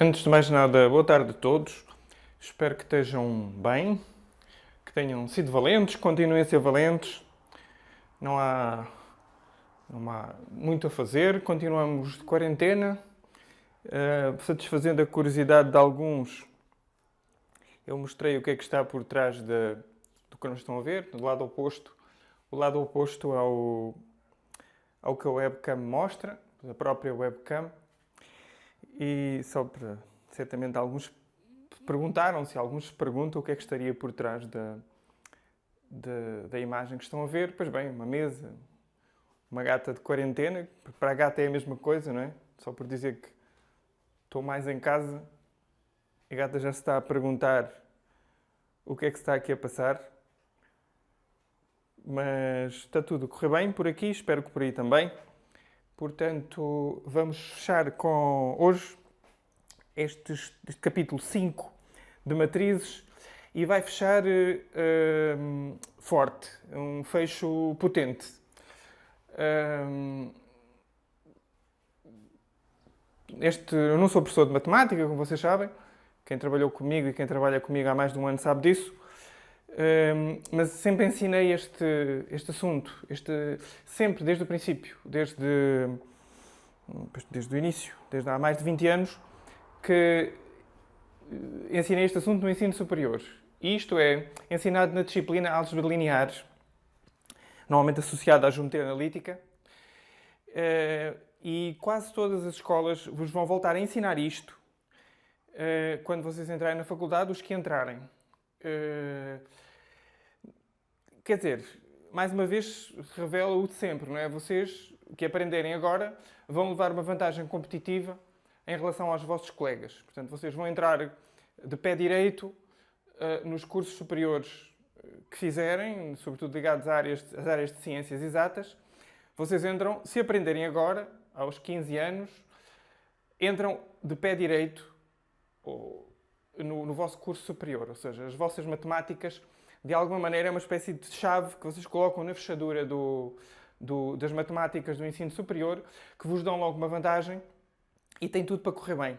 Antes de mais nada, boa tarde a todos. Espero que estejam bem, que tenham sido valentes, continuem a ser valentes. Não há muito a fazer, continuamos de quarentena, satisfazendo a curiosidade de alguns. Eu mostrei o que é que está por trás do que nos estão a ver, do lado oposto. O lado oposto ao que a webcam mostra, a própria webcam. E só para, certamente, alguns perguntaram-se, alguns se perguntam o que é que estaria por trás da imagem que estão a ver. Pois bem, uma mesa, uma gata de quarentena, para a gata é a mesma coisa, não é? Só por dizer que estou mais em casa, a gata já se está a perguntar o que é que se está aqui a passar. Mas está tudo a correr bem por aqui, espero que por aí também. Portanto, vamos fechar com hoje este capítulo 5 de matrizes e vai fechar forte, um fecho potente. Eu não sou professor de matemática, como vocês sabem. Quem trabalhou comigo e quem trabalha comigo há mais de um ano sabe disso. Mas sempre ensinei este assunto, sempre desde o princípio, desde o início, desde há mais de 20 anos, que ensinei este assunto no ensino superior. E isto é ensinado na disciplina Álgebra de Lineares, normalmente associada à geometria analítica, e quase todas as escolas vos vão voltar a ensinar isto quando vocês entrarem na faculdade, os que entrarem. Quer dizer, mais uma vez, revela o de sempre, não é? Vocês que aprenderem agora vão levar uma vantagem competitiva em relação aos vossos colegas. Portanto, vocês vão entrar de pé direito nos cursos superiores que fizerem, sobretudo ligados às áreas de ciências exatas. Vocês entram, se aprenderem agora, aos 15 anos, entram de pé direito no vosso curso superior. Ou seja, as vossas matemáticas, de alguma maneira, é uma espécie de chave que vocês colocam na fechadura das matemáticas do ensino superior, que vos dão logo uma vantagem e tem tudo para correr bem.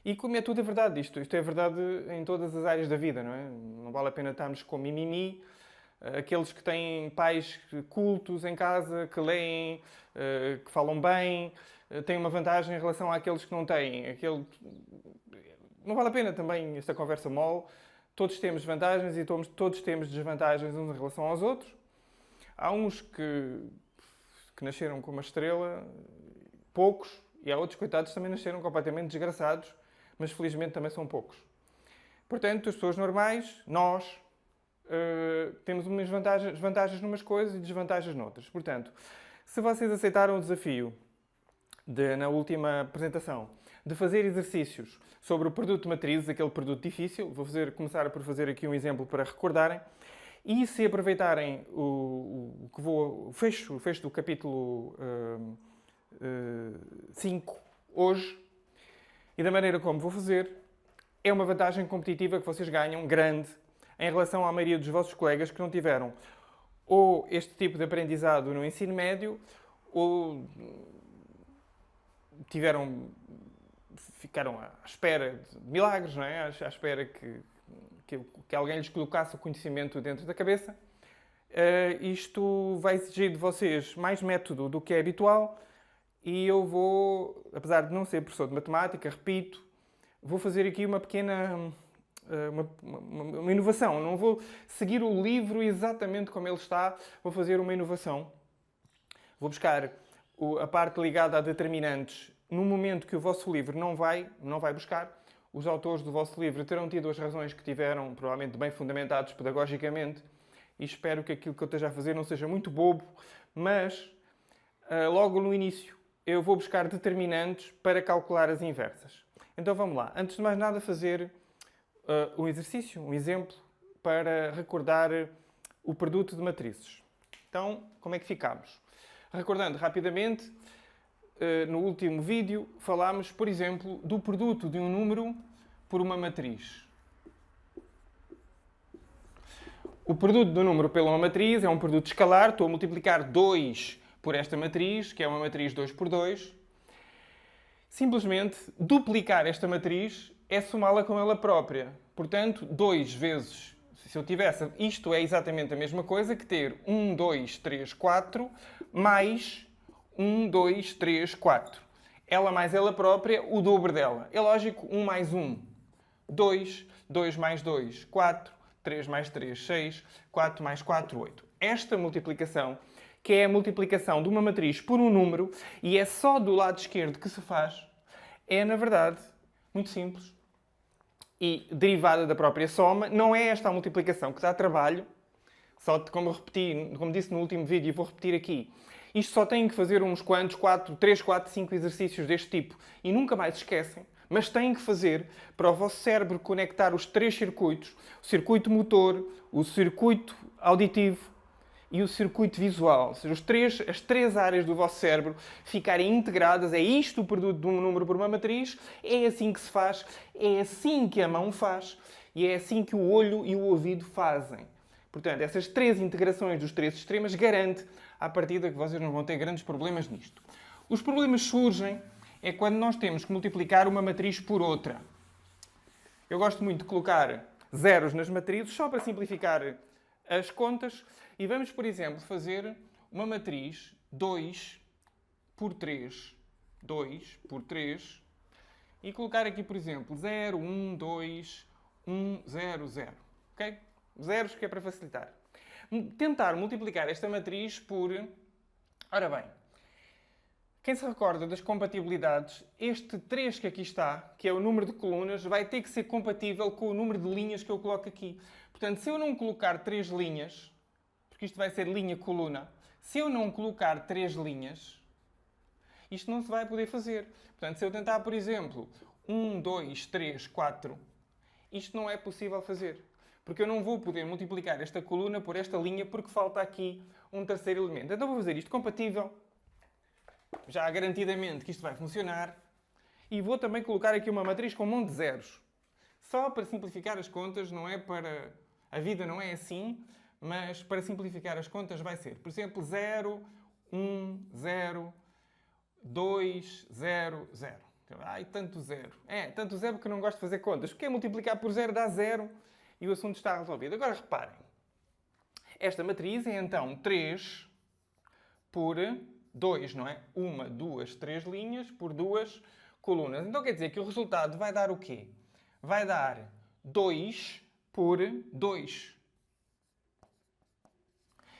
E como é tudo é verdade isto é verdade em todas as áreas da vida, não é? Não vale a pena estarmos com mimimi. Aqueles que têm pais cultos em casa, que leem, que falam bem, têm uma vantagem em relação àqueles que não têm. Não vale a pena também esta conversa mole. Todos temos vantagens e todos temos desvantagens uns em relação aos outros. Há uns que nasceram com uma estrela, poucos, e há outros, coitados, que também nasceram completamente desgraçados, mas felizmente também são poucos. Portanto, as pessoas normais, nós, temos umas vantagens numas coisas e desvantagens noutras. Portanto, se vocês aceitaram o desafio na última apresentação de fazer exercícios sobre o produto de matrizes, aquele produto difícil, vou começar por fazer aqui um exemplo para recordarem, e se aproveitarem o fecho do capítulo 5 hoje, e da maneira como vou fazer, é uma vantagem competitiva que vocês ganham, grande, em relação à maioria dos vossos colegas que não tiveram ou este tipo de aprendizado no ensino médio, ou ficaram à espera de milagres, não é? À espera que alguém lhes colocasse o conhecimento dentro da cabeça. Isto vai exigir de vocês mais método do que é habitual e eu vou, apesar de não ser professor de matemática, repito, vou fazer aqui uma pequena uma inovação. Não vou seguir o livro exatamente como ele está, vou fazer uma inovação. Vou buscar a parte ligada a determinantes no momento que o vosso livro não vai buscar. Os autores do vosso livro terão tido as razões que tiveram, provavelmente bem fundamentados pedagogicamente, e espero que aquilo que eu esteja a fazer não seja muito bobo, mas logo no início eu vou buscar determinantes para calcular as inversas. Então vamos lá. Antes de mais nada fazer um exercício, um exemplo, para recordar o produto de matrizes. Então, como é que ficamos? Recordando rapidamente, no último vídeo falámos, por exemplo, do produto de um número por uma matriz. O produto do número pela uma matriz é um produto escalar. Estou a multiplicar 2 por esta matriz, que é uma matriz 2 por 2. simplesmente duplicar esta matriz é somá-la com ela própria. Portanto, 2 vezes, se eu tivesse, isto é exatamente a mesma coisa que ter 1, 2, 3, 4, mais 1, 2, 3, 4. Ela mais ela própria, o dobro dela. É lógico, 1 mais 1, 2, 2 mais 2, 4, 3 mais 3, 6, 4 mais 4, 8. Esta multiplicação, que é a multiplicação de uma matriz por um número, e é só do lado esquerdo que se faz, é, na verdade, muito simples e derivada da própria soma. Não é esta a multiplicação que dá trabalho, só como disse no último vídeo e vou repetir aqui. Isto só tem que fazer uns quantos, 3, 4, 5 exercícios deste tipo e nunca mais esquecem, mas têm que fazer para o vosso cérebro conectar os 3 circuitos, o circuito motor, o circuito auditivo e o circuito visual. Ou seja, as três áreas do vosso cérebro ficarem integradas. É isto o produto de um número por uma matriz, é assim que se faz, é assim que a mão faz e é assim que o olho e o ouvido fazem. Portanto, essas 3 integrações dos 3 sistemas garante à partida que vocês não vão ter grandes problemas nisto. Os problemas surgem é quando nós temos que multiplicar uma matriz por outra. Eu gosto muito de colocar zeros nas matrizes só para simplificar as contas. E vamos, por exemplo, fazer uma matriz 2 por 3. 2 por 3. E colocar aqui, por exemplo, 0, 1, 2, 1, 0, 0. Ok? Zeros que é para facilitar. Tentar multiplicar esta matriz por... Ora bem, quem se recorda das compatibilidades, este 3 que aqui está, que é o número de colunas, vai ter que ser compatível com o número de linhas que eu coloco aqui. Portanto, se eu não colocar 3 linhas, porque isto vai ser linha-coluna, se eu não colocar 3 linhas, isto não se vai poder fazer. Portanto, se eu tentar, por exemplo, 1, 2, 3, 4, isto não é possível fazer. Porque eu não vou poder multiplicar esta coluna por esta linha porque falta aqui um terceiro elemento. Então vou fazer isto compatível, já garantidamente que isto vai funcionar, e vou também colocar aqui uma matriz com um monte de zeros. Só para simplificar as contas, não é para... A vida não é assim, mas para simplificar as contas vai ser, por exemplo, 0, 1, 0, 2, 0, 0. Ai, tanto zero. Tanto zero porque eu não gosto de fazer contas. Porque multiplicar por 0 dá 0 e o assunto está resolvido. Agora reparem. Esta matriz é então 3 por 2, não é? 1, 2, 3 linhas por 2 colunas. Então quer dizer que o resultado vai dar o quê? Vai dar 2 por 2.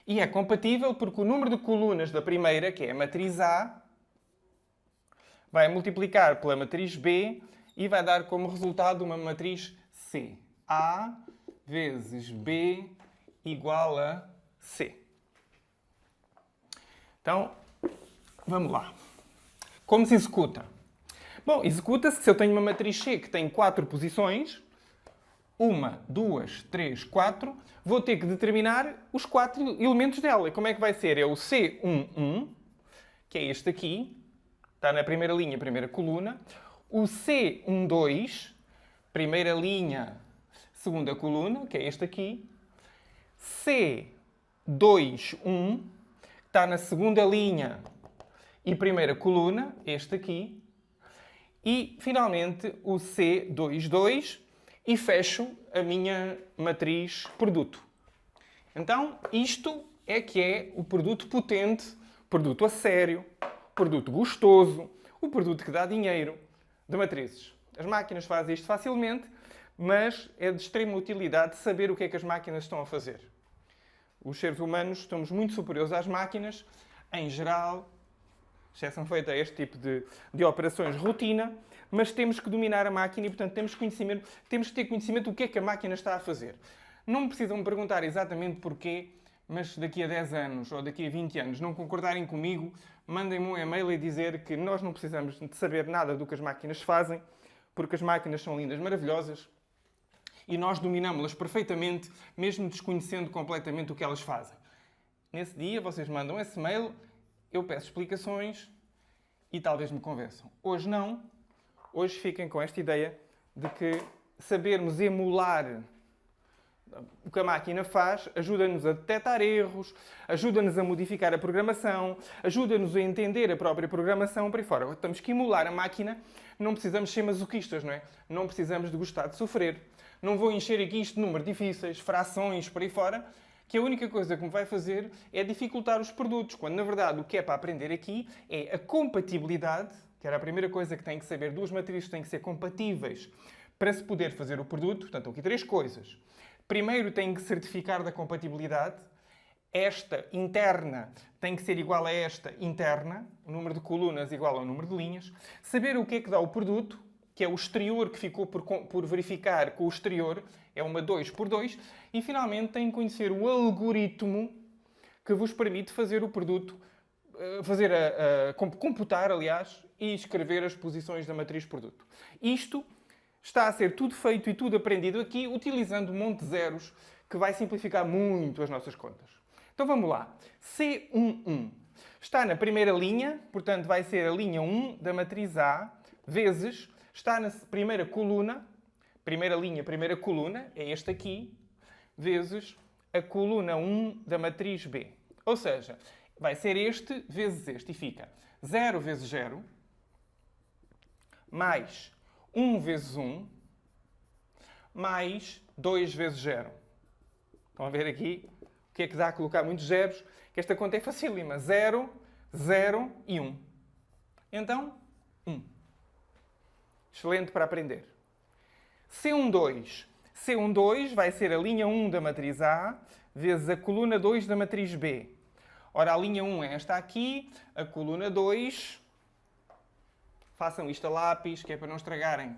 E é compatível porque o número de colunas da primeira, que é a matriz A, vai multiplicar pela matriz B e vai dar como resultado uma matriz C. A vezes B igual a C. Então, vamos lá. Como se executa? Bom, executa-se se eu tenho uma matriz C que tem 4 posições. 1, 2, 3, 4. Vou ter que determinar os 4 elementos dela. E como é que vai ser? É o C11, que é este aqui. Está na primeira linha, primeira coluna. O C12, primeira linha, segunda coluna, que é este aqui. C21, está na segunda linha e primeira coluna, este aqui. E, finalmente, o C22 e fecho a minha matriz produto. Então, isto é que é o produto potente, produto a sério, produto gostoso, o produto que dá dinheiro de matrizes. As máquinas fazem isto facilmente, mas é de extrema utilidade saber o que é que as máquinas estão a fazer. Os seres humanos estamos muito superiores às máquinas, em geral, exceção feita a este tipo de operações rotina, mas temos que dominar a máquina e, portanto, temos que ter conhecimento do que é que a máquina está a fazer. Não me precisam me perguntar exatamente porquê, mas daqui a 10 anos ou daqui a 20 anos não concordarem comigo, mandem-me um e-mail e dizer que nós não precisamos de saber nada do que as máquinas fazem, porque as máquinas são lindas, maravilhosas, e nós dominamos-las perfeitamente, mesmo desconhecendo completamente o que elas fazem. Nesse dia, vocês mandam esse e-mail, eu peço explicações e talvez me convençam. Hoje não. Hoje fiquem com esta ideia de que sabermos emular O que a máquina faz ajuda-nos a detectar erros, ajuda-nos a modificar a programação, ajuda-nos a entender a própria programação, por aí fora. Estamos a emular a máquina, não precisamos ser masoquistas, não é? Não precisamos de gostar de sofrer. Não vou encher aqui isto de números difíceis, frações, por aí fora, que a única coisa que me vai fazer é dificultar os produtos, quando na verdade o que é para aprender aqui é a compatibilidade, que era a primeira coisa que tem que saber. Duas matrizes têm que ser compatíveis para se poder fazer o produto. Portanto, aqui três coisas. Primeiro, tem que certificar da compatibilidade. Esta interna tem que ser igual a esta interna. O número de colunas igual ao número de linhas. Saber o que é que dá o produto, que é o exterior que ficou por verificar com o exterior. É uma 2 por 2. E, finalmente, tem que conhecer o algoritmo que vos permite fazer o produto, computar, aliás, e escrever as posições da matriz produto. Isto está a ser tudo feito e tudo aprendido aqui, utilizando um monte de zeros, que vai simplificar muito as nossas contas. Então vamos lá. C11 está na primeira linha, portanto vai ser a linha 1 da matriz A, vezes, está na primeira coluna, primeira linha, primeira coluna, é este aqui, vezes a coluna 1 da matriz B. Ou seja, vai ser este vezes este, e fica 0 vezes 0, mais 1 vezes 1, mais 2 vezes 0. Estão a ver aqui o que é que dá a colocar muitos zeros? Que esta conta é facílima. 0, 0 e 1. Então, 1. Excelente para aprender. C12. C12 vai ser a linha 1 da matriz A, vezes a coluna 2 da matriz B. Ora, a linha 1 é esta aqui, a coluna 2... Façam isto a lápis, que é para não estragarem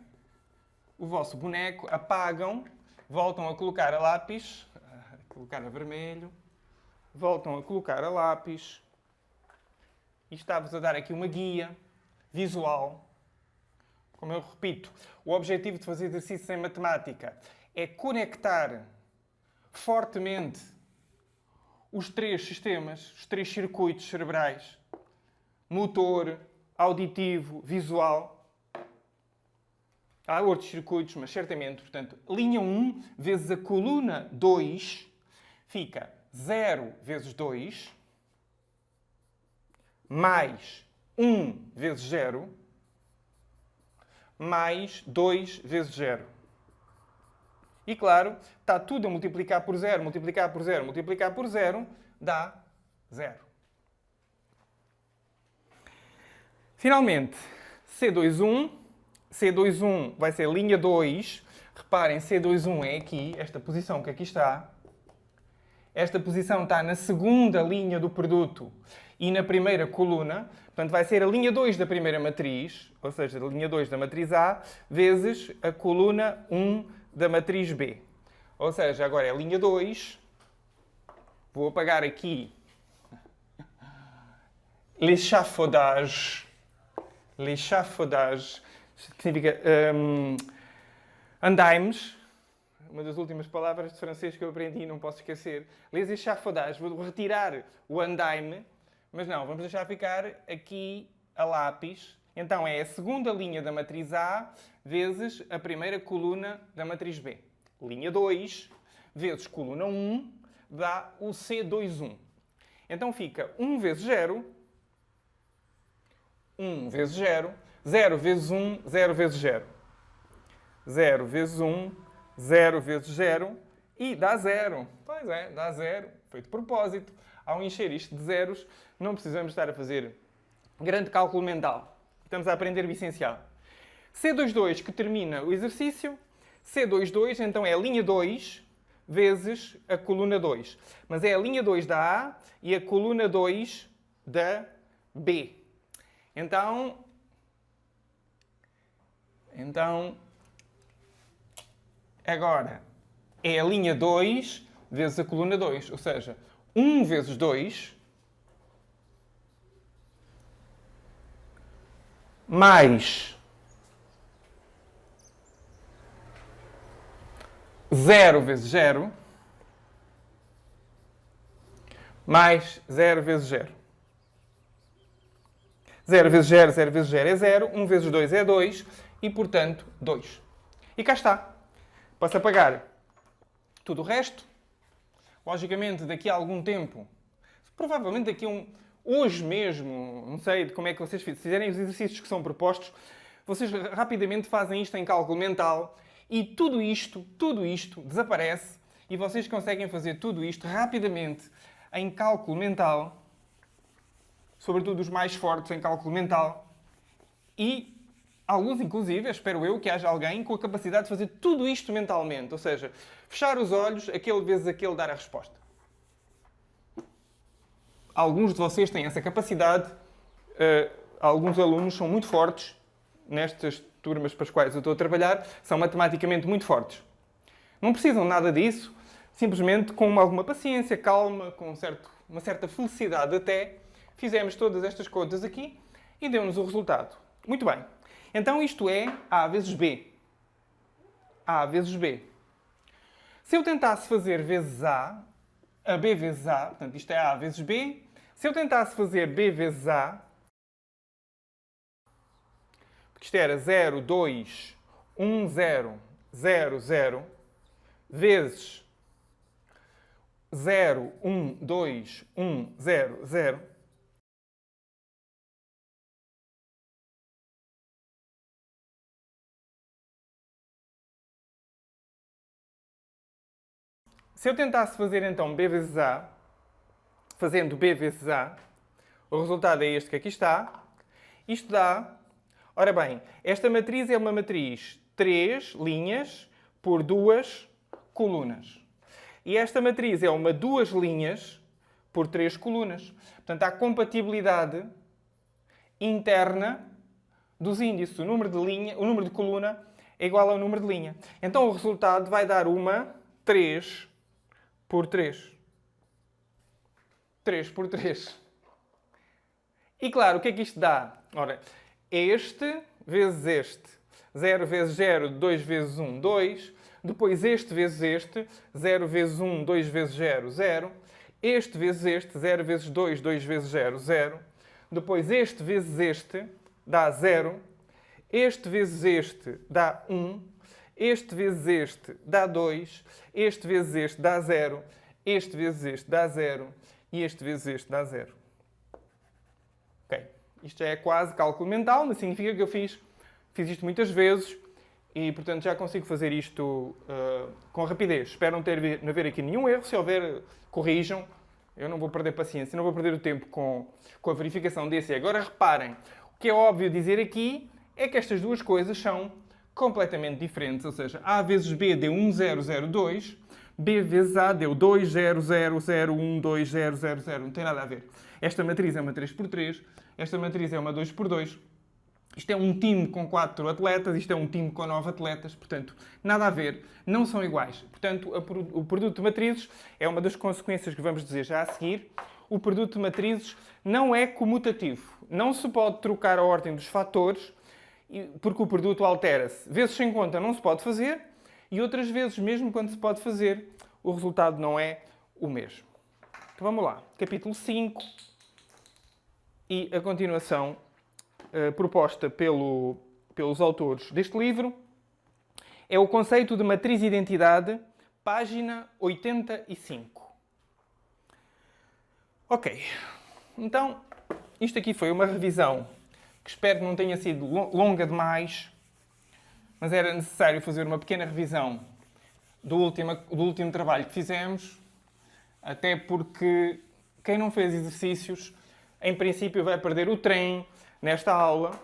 o vosso boneco. Apagam, voltam a colocar a lápis, colocar a vermelho, voltam a colocar a lápis. E está-vos a dar aqui uma guia visual. Como eu repito, o objetivo de fazer exercícios em matemática é conectar fortemente os três sistemas, os três circuitos cerebrais, motor, auditivo, visual. Há outros circuitos, mas certamente, portanto, linha 1 vezes a coluna 2 fica 0 vezes 2 mais 1 vezes 0 mais 2 vezes 0. E claro, está tudo a multiplicar por 0, multiplicar por 0, multiplicar por 0, dá 0. Finalmente, C21. C21 vai ser linha 2. Reparem, C21 é aqui, esta posição que aqui está. Esta posição está na segunda linha do produto e na primeira coluna. Portanto, vai ser a linha 2 da primeira matriz, ou seja, a linha 2 da matriz A, vezes a coluna 1 da matriz B. Ou seja, agora é a linha 2. Vou apagar aqui l'échafaudage. L'échafaudage, que significa andaimes. Uma das últimas palavras de francês que eu aprendi e não posso esquecer. Les échafaudages. Vou retirar o andaime, mas não, vamos deixar ficar aqui a lápis. Então é a segunda linha da matriz A vezes a primeira coluna da matriz B. Linha 2 vezes coluna 1 dá o C21. Então fica 1 vezes 0, 1 vezes 0, 0 vezes 1, 0 vezes 0. 0 vezes 1, 0 vezes 0 e dá 0. Pois é, dá 0. Foi de propósito. Ao encher isto de zeros, não precisamos estar a fazer grande cálculo mental. Estamos a aprender o essencial. C22 que termina o exercício. C22 então é a linha 2 vezes a coluna 2. Mas é a linha 2 da A e a coluna 2 da B. Então, agora é a linha 2 vezes a coluna 2. Ou seja, 1 vezes 2 mais 0 vezes 0 mais 0 vezes 0. 0 vezes 0, 0 vezes 0 é 0, 1 vezes 2 é 2 e, portanto, 2. E cá está. Posso apagar Tudo o resto, logicamente, daqui a algum tempo, provavelmente daqui a hoje mesmo, não sei de como é que vocês fizerem os exercícios que são propostos, vocês rapidamente fazem isto em cálculo mental e tudo isto desaparece e vocês conseguem fazer tudo isto rapidamente em cálculo mental, sobretudo os mais fortes em cálculo mental, e alguns, inclusive, espero eu, que haja alguém com a capacidade de fazer tudo isto mentalmente, ou seja, fechar os olhos, aquele vezes aquele, dar a resposta. Alguns de vocês têm essa capacidade, alguns alunos são muito fortes, nestas turmas para as quais eu estou a trabalhar, são matematicamente muito fortes. Não precisam nada disso, simplesmente com alguma paciência, calma, com uma certa felicidade até, fizemos todas estas contas aqui e deu-nos o resultado. Muito bem. Então isto é A vezes B. A vezes B. Se eu tentasse fazer vezes A B vezes A, portanto isto é A vezes B, se eu tentasse fazer B vezes A, porque isto era 0, 2, 1, 0, 0, 0, vezes 0, 1, 2, 1, 0, 0. Se eu tentasse fazer então B vezes A, fazendo B vezes A, o resultado é este que aqui está. Isto dá... Ora bem, esta matriz é uma matriz 3 linhas por 2 colunas. E esta matriz é uma 2 linhas por 3 colunas. Portanto, há compatibilidade interna dos índices. O número de coluna é igual ao número de linha. Então, o resultado vai dar uma 3 por 3. 3 por 3. E claro, o que é que isto dá? Ora, este vezes este. 0 vezes 0, 2 vezes 1, 2. Depois este vezes este. 0 vezes 1, 2 vezes 0, 0. Este vezes este. 0 vezes 2, 2 vezes 0, 0. Depois este vezes este dá 0. Este vezes este dá 1. Este vezes este dá 2. Este vezes este dá 0. Este vezes este dá 0. E este vezes este dá 0. Ok. Isto já é quase cálculo mental, mas significa que eu fiz isto muitas vezes e, portanto, já consigo fazer isto com rapidez. Espero não haver aqui nenhum erro. Se houver, corrijam. Eu não vou perder paciência, não vou perder o tempo com a verificação desse. Agora, reparem, o que é óbvio dizer aqui é que estas duas coisas são completamente diferentes. Ou seja, A vezes B deu 1, 0, 0, 2. B vezes A deu 2, 0, 0, 0, 1, 2, 0, 0, 0. Não tem nada a ver. Esta matriz é uma 3 por 3. Esta matriz é uma 2 por 2. Isto é um time com 4 atletas. Isto é um time com 9 atletas. Portanto, nada a ver. Não são iguais. Portanto, o produto de matrizes é uma das consequências que vamos dizer já a seguir. O produto de matrizes não é comutativo. Não se pode trocar a ordem dos fatores porque o produto altera-se. Vezes sem conta não se pode fazer e outras vezes, mesmo quando se pode fazer, o resultado não é o mesmo. Então vamos lá. Capítulo 5 e a continuação proposta pelos autores deste livro é o conceito de matriz-identidade, página 85. Ok. Então, isto aqui foi uma revisão que espero que não tenha sido longa demais, mas era necessário fazer uma pequena revisão do último trabalho que fizemos, até porque quem não fez exercícios, em princípio, vai perder o trem nesta aula.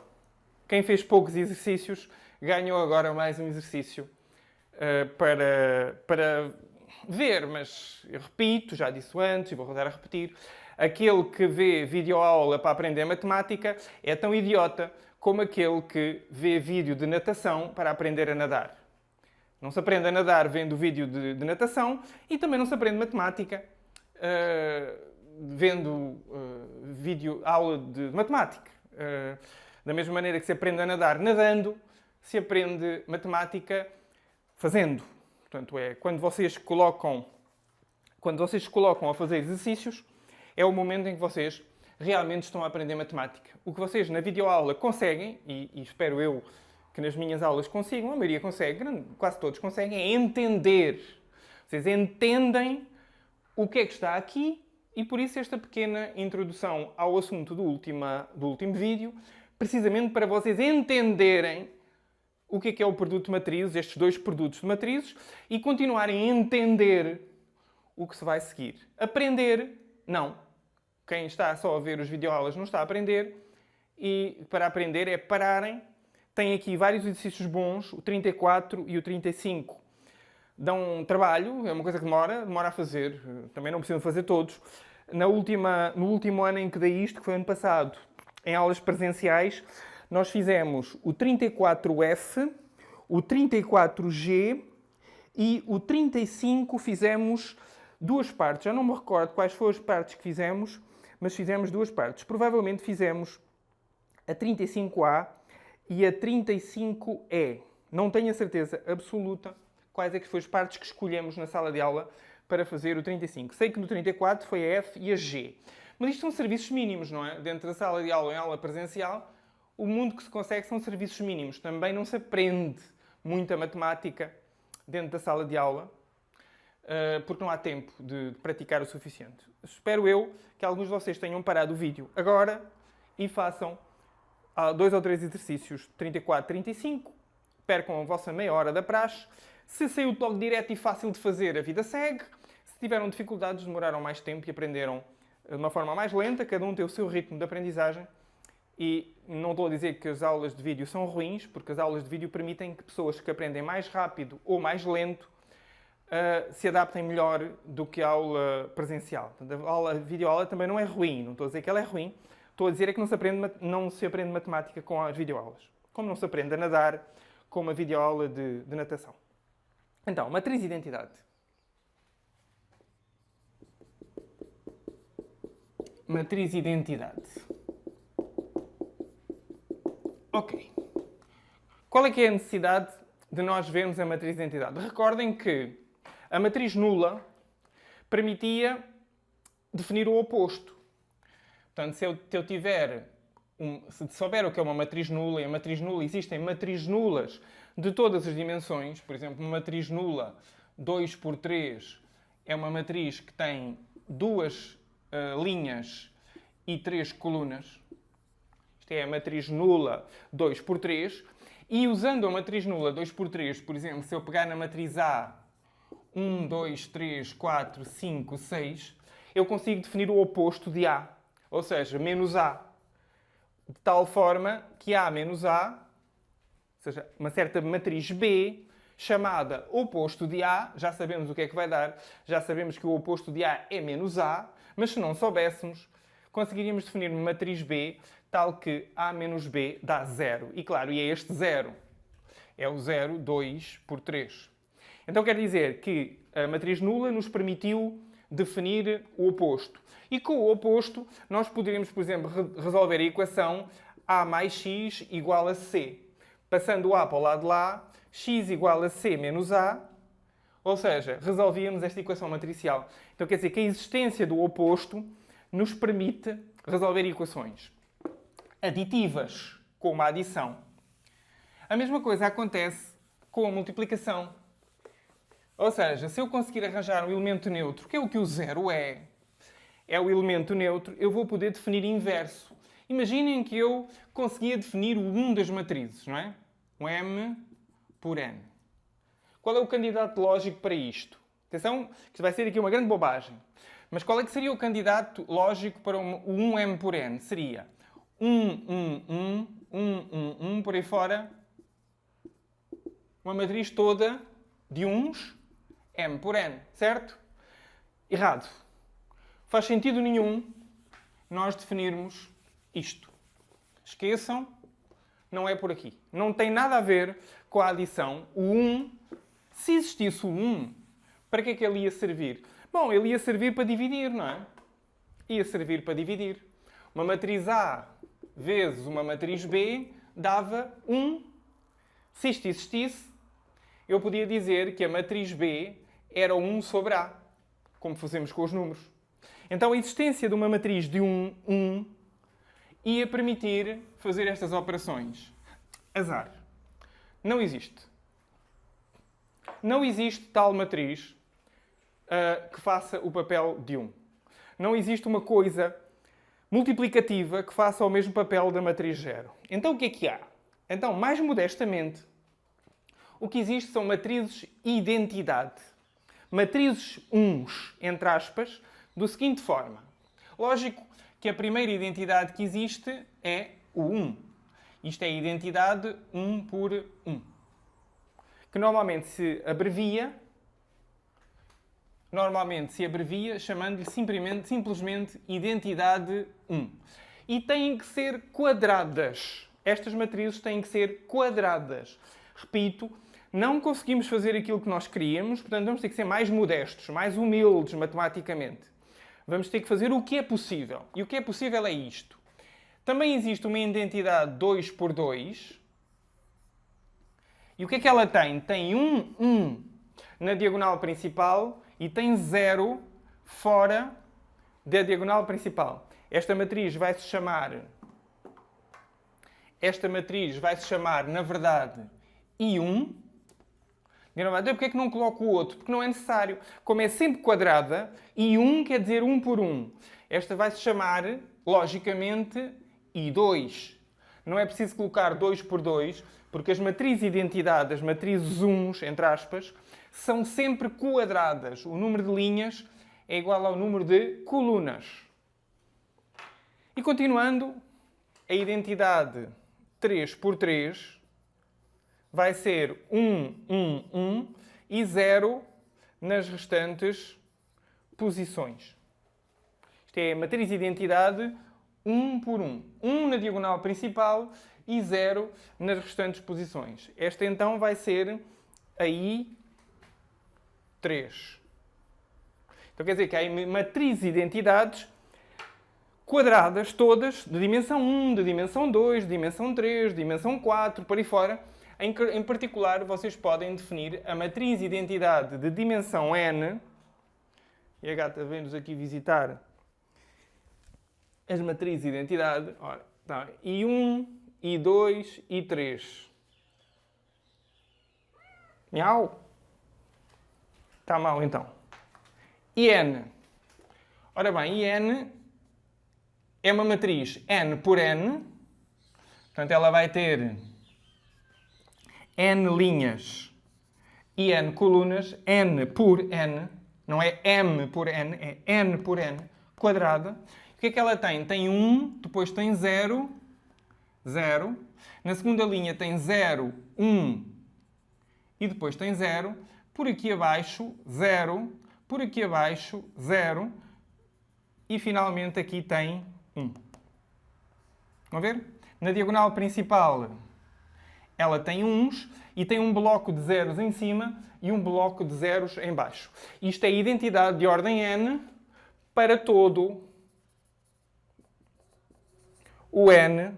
Quem fez poucos exercícios ganhou agora mais um exercício para ver, mas eu repito, já disse antes e vou voltar a repetir, aquele que vê videoaula para aprender matemática é tão idiota como aquele que vê vídeo de natação para aprender a nadar. Não se aprende a nadar vendo vídeo de natação e também não se aprende matemática vendo aula de matemática. Da mesma maneira que se aprende a nadar nadando, se aprende matemática fazendo. Portanto, quando vocês se colocam a fazer exercícios, é o momento em que vocês realmente estão a aprender matemática. O que vocês na videoaula conseguem, e espero eu que nas minhas aulas consigam, a maioria consegue, quase todos conseguem, é entender. Ou Vocês entendem o que é que está aqui e por isso esta pequena introdução ao assunto do último vídeo, precisamente para vocês entenderem o que é o produto de matrizes, estes dois produtos de matrizes, e continuarem a entender o que se vai seguir. Aprender, não. Quem está só a ver os videoaulas não está a aprender, e para aprender é pararem. Tem aqui vários exercícios bons, o 34 e o 35. Dão trabalho, é uma coisa que demora a fazer. Também não precisam fazer todos. No último ano em que dei isto, que foi ano passado, em aulas presenciais, nós fizemos o 34F, o 34G e o 35 fizemos duas partes. Já não me recordo quais foram as partes que fizemos, mas fizemos duas partes. Provavelmente fizemos a 35A e a 35E. Não tenho a certeza absoluta quais é que foram as partes que escolhemos na sala de aula para fazer o 35. Sei que no 34 foi a F e a G. Mas isto são serviços mínimos, não é? Dentro da sala de aula, em aula presencial, o mundo que se consegue são serviços mínimos. Também não se aprende muita matemática dentro da sala de aula, porque não há tempo de praticar o suficiente. Espero eu que alguns de vocês tenham parado o vídeo agora e façam 2 ou 3 exercícios, 34, 35, percam a vossa meia hora da praxe. Se saiu logo direto e fácil de fazer, a vida segue. Se tiveram dificuldades, demoraram mais tempo e aprenderam de uma forma mais lenta, cada um tem o seu ritmo de aprendizagem. E não estou a dizer que as aulas de vídeo são ruins, porque as aulas de vídeo permitem que pessoas que aprendem mais rápido ou mais lento se adaptem melhor do que a aula presencial. A videoaula também não é ruim, não estou a dizer que ela é ruim, estou a dizer é que não se aprende matemática com as videoaulas. Como não se aprende a nadar com uma videoaula de natação. Então, matriz de identidade. Matriz de identidade. Ok. Qual é que é a necessidade de nós vermos a matriz de identidade? Recordem que a matriz nula permitia definir o oposto. Portanto, se eu tiver, se souber o que é uma matriz nula, e a matriz nula, existem matrizes nulas de todas as dimensões. Por exemplo, uma matriz nula 2 por 3 é uma matriz que tem 2 linhas e 3 colunas. Isto é a matriz nula 2 por 3. E usando a matriz nula 2 por 3, por exemplo, se eu pegar na matriz A 1, 2, 3, 4, 5, 6, eu consigo definir o oposto de A. Ou seja, menos A. De tal forma que A menos A, ou seja, uma certa matriz B, chamada oposto de A, já sabemos o que é que vai dar, já sabemos que o oposto de A é menos A, mas se não soubéssemos, conseguiríamos definir uma matriz B tal que A menos B dá 0. E claro, e é este 0. É o 0, 2 por 3. Então quer dizer que a matriz nula nos permitiu definir o oposto. E com o oposto, nós poderíamos, por exemplo, resolver a equação A mais X igual a C. Passando o A para o lado de lá, X igual a C menos A, ou seja, resolvíamos esta equação matricial. Então quer dizer que a existência do oposto nos permite resolver equações aditivas, como a adição. A mesma coisa acontece com a multiplicação. Ou seja, se eu conseguir arranjar um elemento neutro, que é o que o zero é o elemento neutro, eu vou poder definir inverso. Imaginem que eu conseguia definir o 1 das matrizes, não é? Um M por N. Qual é o candidato lógico para isto? Atenção, que isto vai ser aqui uma grande bobagem. Mas qual é que seria o candidato lógico para o 1M por N? Seria 1, por aí fora. Uma matriz toda de 1s, M por N, certo? Errado. Faz sentido nenhum nós definirmos isto. Esqueçam, não é por aqui. Não tem nada a ver com a adição. O 1, se existisse o 1, para que é que ele ia servir? Bom, ele ia servir para dividir, não é? Ia servir para dividir. Uma matriz A vezes uma matriz B dava 1. Se isto existisse, eu podia dizer que a matriz B era 1 sobre A, como fazemos com os números. Então a existência de uma matriz de 1 ia permitir fazer estas operações. Azar. Não existe. Não existe tal matriz que faça o papel de 1. Não existe uma coisa multiplicativa que faça o mesmo papel da matriz 0. Então o que há? Então, mais modestamente, o que existe são matrizes identidade. Matrizes 1s, entre aspas, do seguinte forma. Lógico que a primeira identidade que existe é o 1. Isto é a identidade 1 por 1. Que normalmente se abrevia chamando-lhe simplesmente identidade 1. E têm que ser quadradas. Estas matrizes têm que ser quadradas. Repito, não conseguimos fazer aquilo que nós queríamos, portanto vamos ter que ser mais modestos, mais humildes matematicamente. Vamos ter que fazer o que é possível. E o que é possível é isto. Também existe uma identidade 2 por 2. E o que é que ela tem? Tem 1 na diagonal principal e tem 0 fora da diagonal principal. Esta matriz vai se chamar, na verdade, I1. Então, porquê é que não coloco o outro? Porque não é necessário. Como é sempre quadrada, I1 quer dizer 1 por 1. Esta vai se chamar, logicamente, I2. Não é preciso colocar 2 por 2, porque as matrizes identidade, as matrizes 1s, entre aspas, são sempre quadradas. O número de linhas é igual ao número de colunas. E continuando, a identidade 3 por 3 vai ser 1, 1, 1 e 0 nas restantes posições. Isto é a matriz de identidade 1 por 1. 1 na diagonal principal e 0 nas restantes posições. Esta então vai ser a I3. Então quer dizer que há matrizes de identidades quadradas todas de dimensão 1, de dimensão 2, de dimensão 3, de dimensão 4, por aí fora. Em particular, vocês podem definir a matriz de identidade de dimensão n. E a gata vem-nos aqui visitar as matrizes de identidade. Ora, tá, I1, I2, I3. Miau. Está mal, então. IN. Ora bem, IN é uma matriz n por n. Portanto, ela vai ter n linhas e n colunas. N por n. Não é m por n, é n por n quadrada. O que é que ela tem? Tem 1, depois tem 0, 0. Na segunda linha tem 0, 1 e depois tem 0. Por aqui abaixo, 0. Por aqui abaixo, 0. E finalmente aqui tem 1. Vão ver? Na diagonal principal, ela tem 1s e tem um bloco de zeros em cima e um bloco de zeros em baixo. Isto é a identidade de ordem n para todo o n,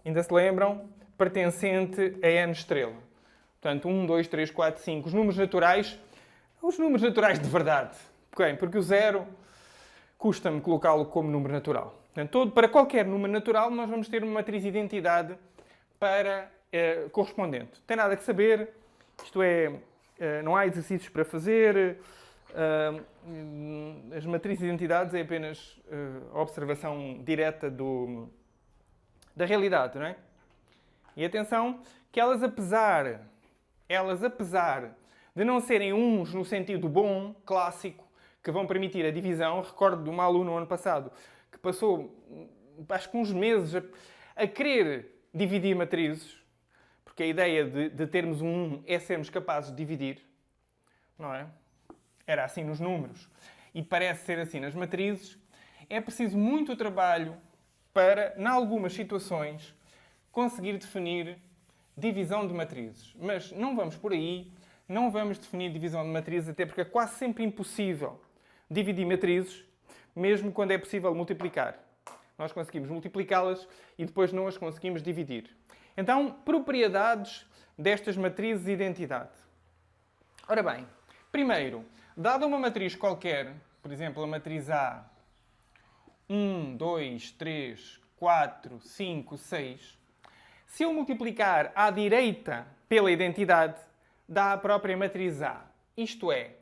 ainda se lembram, pertencente a n estrela. Portanto, 1, 2, 3, 4, 5. Os números naturais de verdade. Okay? Porque o 0 custa-me colocá-lo como número natural. Portanto, para qualquer número natural, nós vamos ter uma matriz de identidade para correspondente. Não tem nada que saber. Isto é, não há exercícios para fazer. As matrizes de identidades é apenas a observação direta da realidade, não é? E atenção que elas, apesar de não serem uns no sentido bom, clássico, que vão permitir a divisão, recordo de uma aluna no ano passado que passou, acho que uns meses, a querer dividir matrizes, porque a ideia de termos um 1 é sermos capazes de dividir, não é? Era assim nos números. E parece ser assim nas matrizes. É preciso muito trabalho para, em algumas situações, conseguir definir divisão de matrizes. Mas não vamos por aí, não vamos definir divisão de matrizes, até porque é quase sempre impossível dividir matrizes, mesmo quando é possível multiplicar. Nós conseguimos multiplicá-las e depois não as conseguimos dividir. Então, propriedades destas matrizes de identidade. Ora bem, primeiro, dada uma matriz qualquer, por exemplo, a matriz A, 1, 2, 3, 4, 5, 6, se eu multiplicar à direita pela identidade, dá a própria matriz A. Isto é,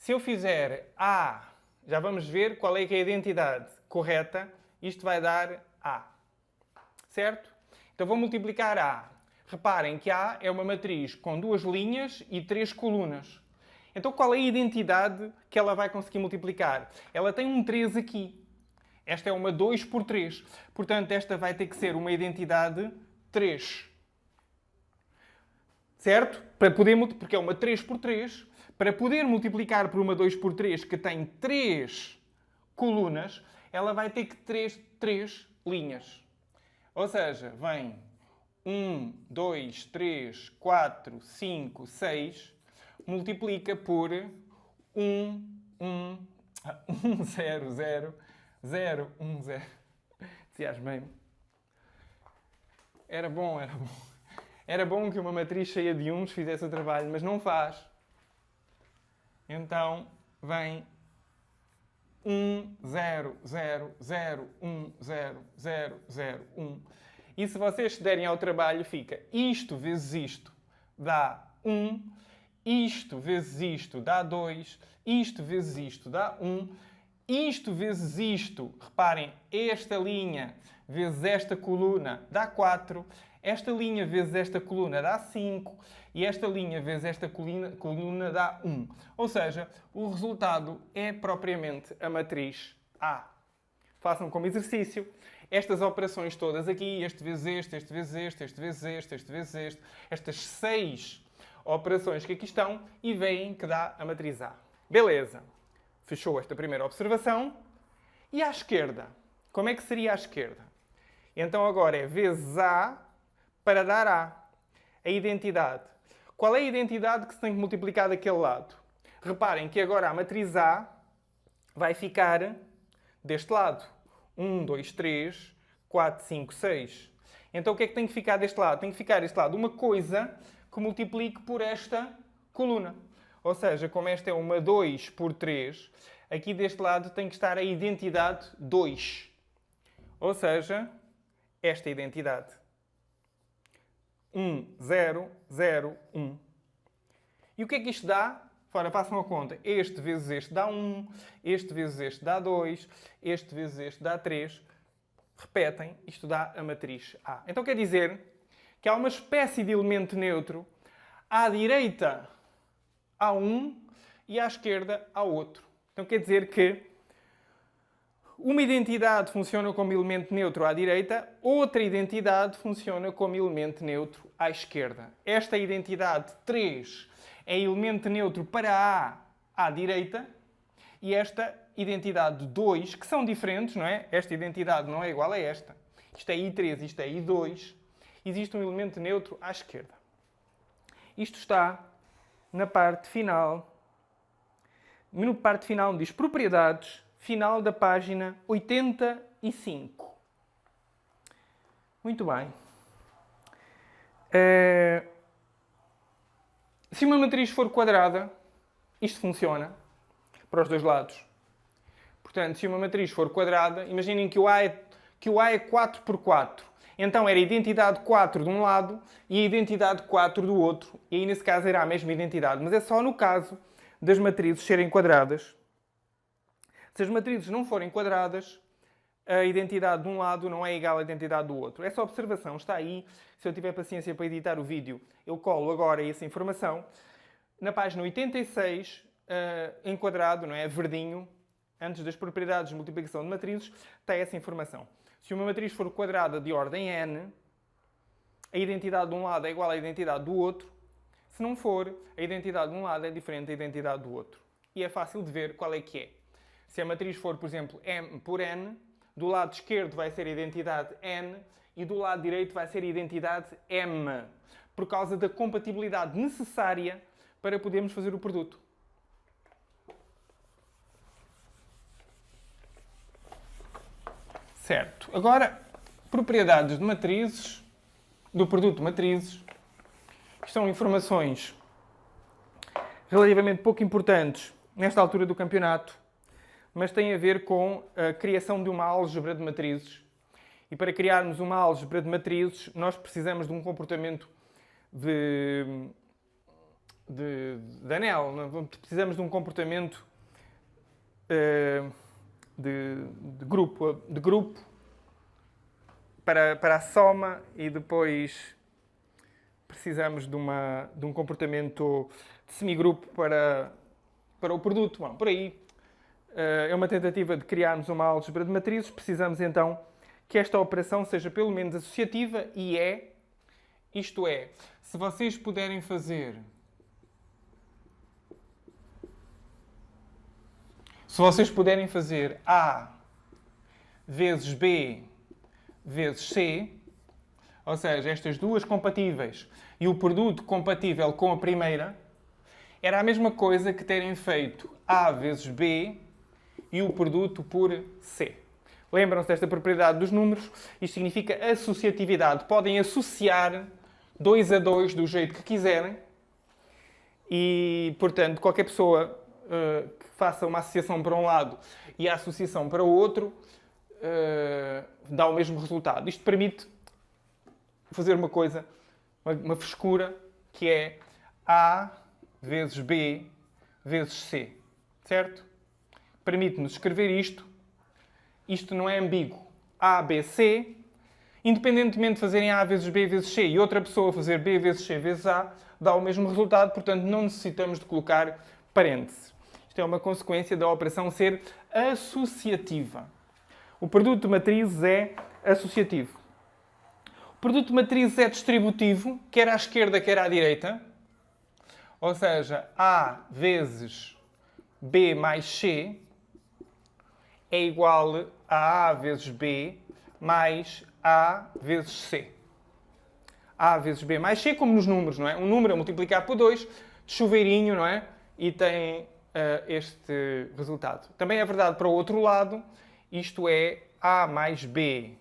Se eu fizer A, já vamos ver qual é que é a identidade correta. Isto vai dar A. Certo? Então vou multiplicar A. Reparem que A é uma matriz com 2 linhas e 3 colunas. Então qual é a identidade que ela vai conseguir multiplicar? Ela tem um 3 aqui. Esta é uma 2 por 3. Portanto, esta vai ter que ser uma identidade 3. Certo? Porque é uma 3 por 3. Para poder multiplicar por uma 2 por 3 que tem 3 colunas, ela vai ter que ter 3 linhas. Ou seja, vem 1, 2, 3, 4, 5, 6, multiplica por 1, 0, 0, 0, 1, 0. Entusiasmei-me. Era bom. Era bom que uma matriz cheia de 1s fizesse o trabalho, mas não faz. Então, vem 1, 0, 0, 0, 1, 0, 0, 0, 1. E se vocês se derem ao trabalho, fica isto vezes isto dá 1, isto vezes isto dá 2, isto vezes isto dá 1, isto vezes isto, reparem, esta linha vezes esta coluna dá 4, esta linha vezes esta coluna dá 5 e esta linha vezes esta coluna dá 1. Ou seja, o resultado é propriamente a matriz A. Façam como exercício estas operações todas aqui, este vezes este, este vezes este, este vezes este, este vezes este, estas 6 operações que aqui estão e veem que dá a matriz A. Beleza. Fechou esta primeira observação. E à esquerda? Como é que seria à esquerda? Então agora é vezes A para dar a identidade. Qual é a identidade que se tem que multiplicar daquele lado? Reparem que agora a matriz A vai ficar deste lado. 1, 2, 3, 4, 5, 6. Então o que é que tem que ficar deste lado? Tem que ficar deste lado uma coisa que multiplique por esta coluna. Ou seja, como esta é uma 2 por 3, aqui deste lado tem que estar a identidade 2. Ou seja, esta identidade. 1, 0, 0, 1. E o que é que isto dá? Ora, façam a conta. Este vezes este dá 1, este vezes este dá 2, este vezes este dá 3. Repetem, isto dá a matriz A. Então quer dizer que há uma espécie de elemento neutro. À direita há um e à esquerda há outro. Então quer dizer que uma identidade funciona como elemento neutro à direita, outra identidade funciona como elemento neutro à esquerda. Esta identidade 3 é elemento neutro para A à direita e esta identidade 2, que são diferentes, não é? Esta identidade não é igual a esta. Isto é I3, isto é I2. Existe um elemento neutro à esquerda. Isto está na parte final. No parte final diz propriedades, final da página 85. Muito bem. Se uma matriz for quadrada, isto funciona para os dois lados. Portanto, se uma matriz for quadrada, imaginem que o A é 4 por 4. Então era a identidade 4 de um lado e a identidade 4 do outro. E aí, nesse caso, era a mesma identidade. Mas é só no caso das matrizes serem quadradas. Se as matrizes não forem quadradas, a identidade de um lado não é igual à identidade do outro. Essa observação está aí. Se eu tiver paciência para editar o vídeo, eu colo agora essa informação. Na página 86, em quadrado, não é? Verdinho, antes das propriedades de multiplicação de matrizes, está essa informação. Se uma matriz for quadrada de ordem n, a identidade de um lado é igual à identidade do outro. Se não for, a identidade de um lado é diferente da identidade do outro. E é fácil de ver qual é que é. Se a matriz for, por exemplo, m por n, do lado esquerdo vai ser a identidade n e do lado direito vai ser a identidade m, por causa da compatibilidade necessária para podermos fazer o produto. Certo. Agora, propriedades de matrizes, do produto de matrizes. Isto são informações relativamente pouco importantes nesta altura do campeonato, mas têm a ver com a criação de uma álgebra de matrizes. E para criarmos uma álgebra de matrizes, nós precisamos de um comportamento de anel. Precisamos de um comportamento de grupo para a soma e depois precisamos de um comportamento de semigrupo para o produto. Bom, por aí é uma tentativa de criarmos uma álgebra de matrizes. Precisamos então que esta operação seja pelo menos associativa e isto é, se vocês puderem fazer A vezes B vezes C, ou seja, estas duas compatíveis e o produto compatível com a primeira, era a mesma coisa que terem feito A vezes B e o produto por C. Lembram-se desta propriedade dos números? Isto significa associatividade. Podem associar 2 a 2 do jeito que quiserem e, portanto, qualquer pessoa que faça uma associação para um lado e a associação para o outro dá o mesmo resultado. Isto permite fazer uma coisa, uma frescura, que é A vezes B vezes C. Certo? Permite-nos escrever isto. Isto não é ambíguo. A, B, C. Independentemente de fazerem A vezes B vezes C e outra pessoa fazer B vezes C vezes A, dá o mesmo resultado, portanto não necessitamos de colocar parênteses. Isto é uma consequência da operação ser associativa. O produto de matrizes é associativo. O produto de matrizes é distributivo, quer à esquerda, quer à direita. Ou seja, A vezes B mais C é igual a vezes B mais A vezes C. A vezes B mais C, como nos números, não é? Um número a multiplicar por 2, de chuveirinho, não é? E tem este resultado. Também é verdade para o outro lado, isto é A mais B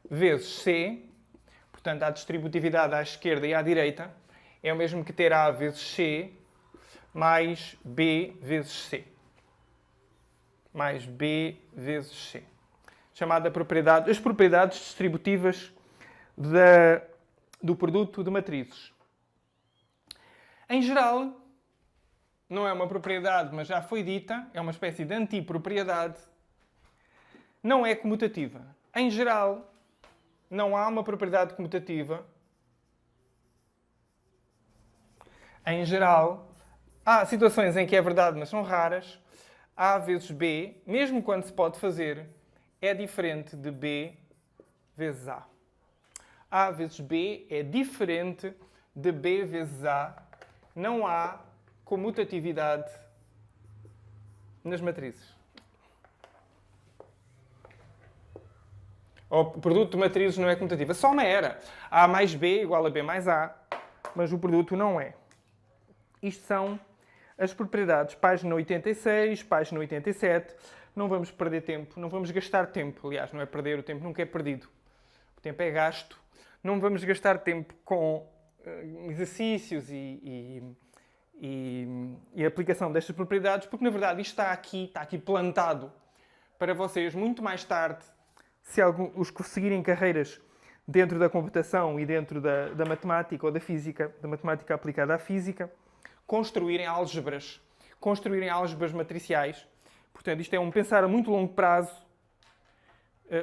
vezes C, portanto, a distributividade à esquerda e à direita é o mesmo que ter A vezes C mais B vezes C. Mais B vezes C. Chamada propriedade, as propriedades distributivas do produto de matrizes. Em geral, não é uma propriedade, mas já foi dita, é uma espécie de antipropriedade, não é comutativa. Em geral, não há uma propriedade comutativa. Em geral, há situações em que é verdade, mas são raras. A vezes B, mesmo quando se pode fazer, é diferente de B vezes A. A vezes B é diferente de B vezes A. Não há comutatividade nas matrizes. O produto de matrizes não é comutativo. A soma era A mais B igual a B mais A, mas o produto não é. Isto são as propriedades. Página 86, página 87. Não vamos perder tempo, não vamos gastar tempo. Aliás, não é perder, o tempo nunca é perdido. O tempo é gasto. Não vamos gastar tempo com exercícios e a aplicação destas propriedades, porque na verdade isto está aqui plantado para vocês muito mais tarde, se os que seguirem carreiras dentro da computação e dentro da matemática ou da física, da matemática aplicada à física, construírem álgebras matriciais. Portanto, isto é um pensar a muito longo prazo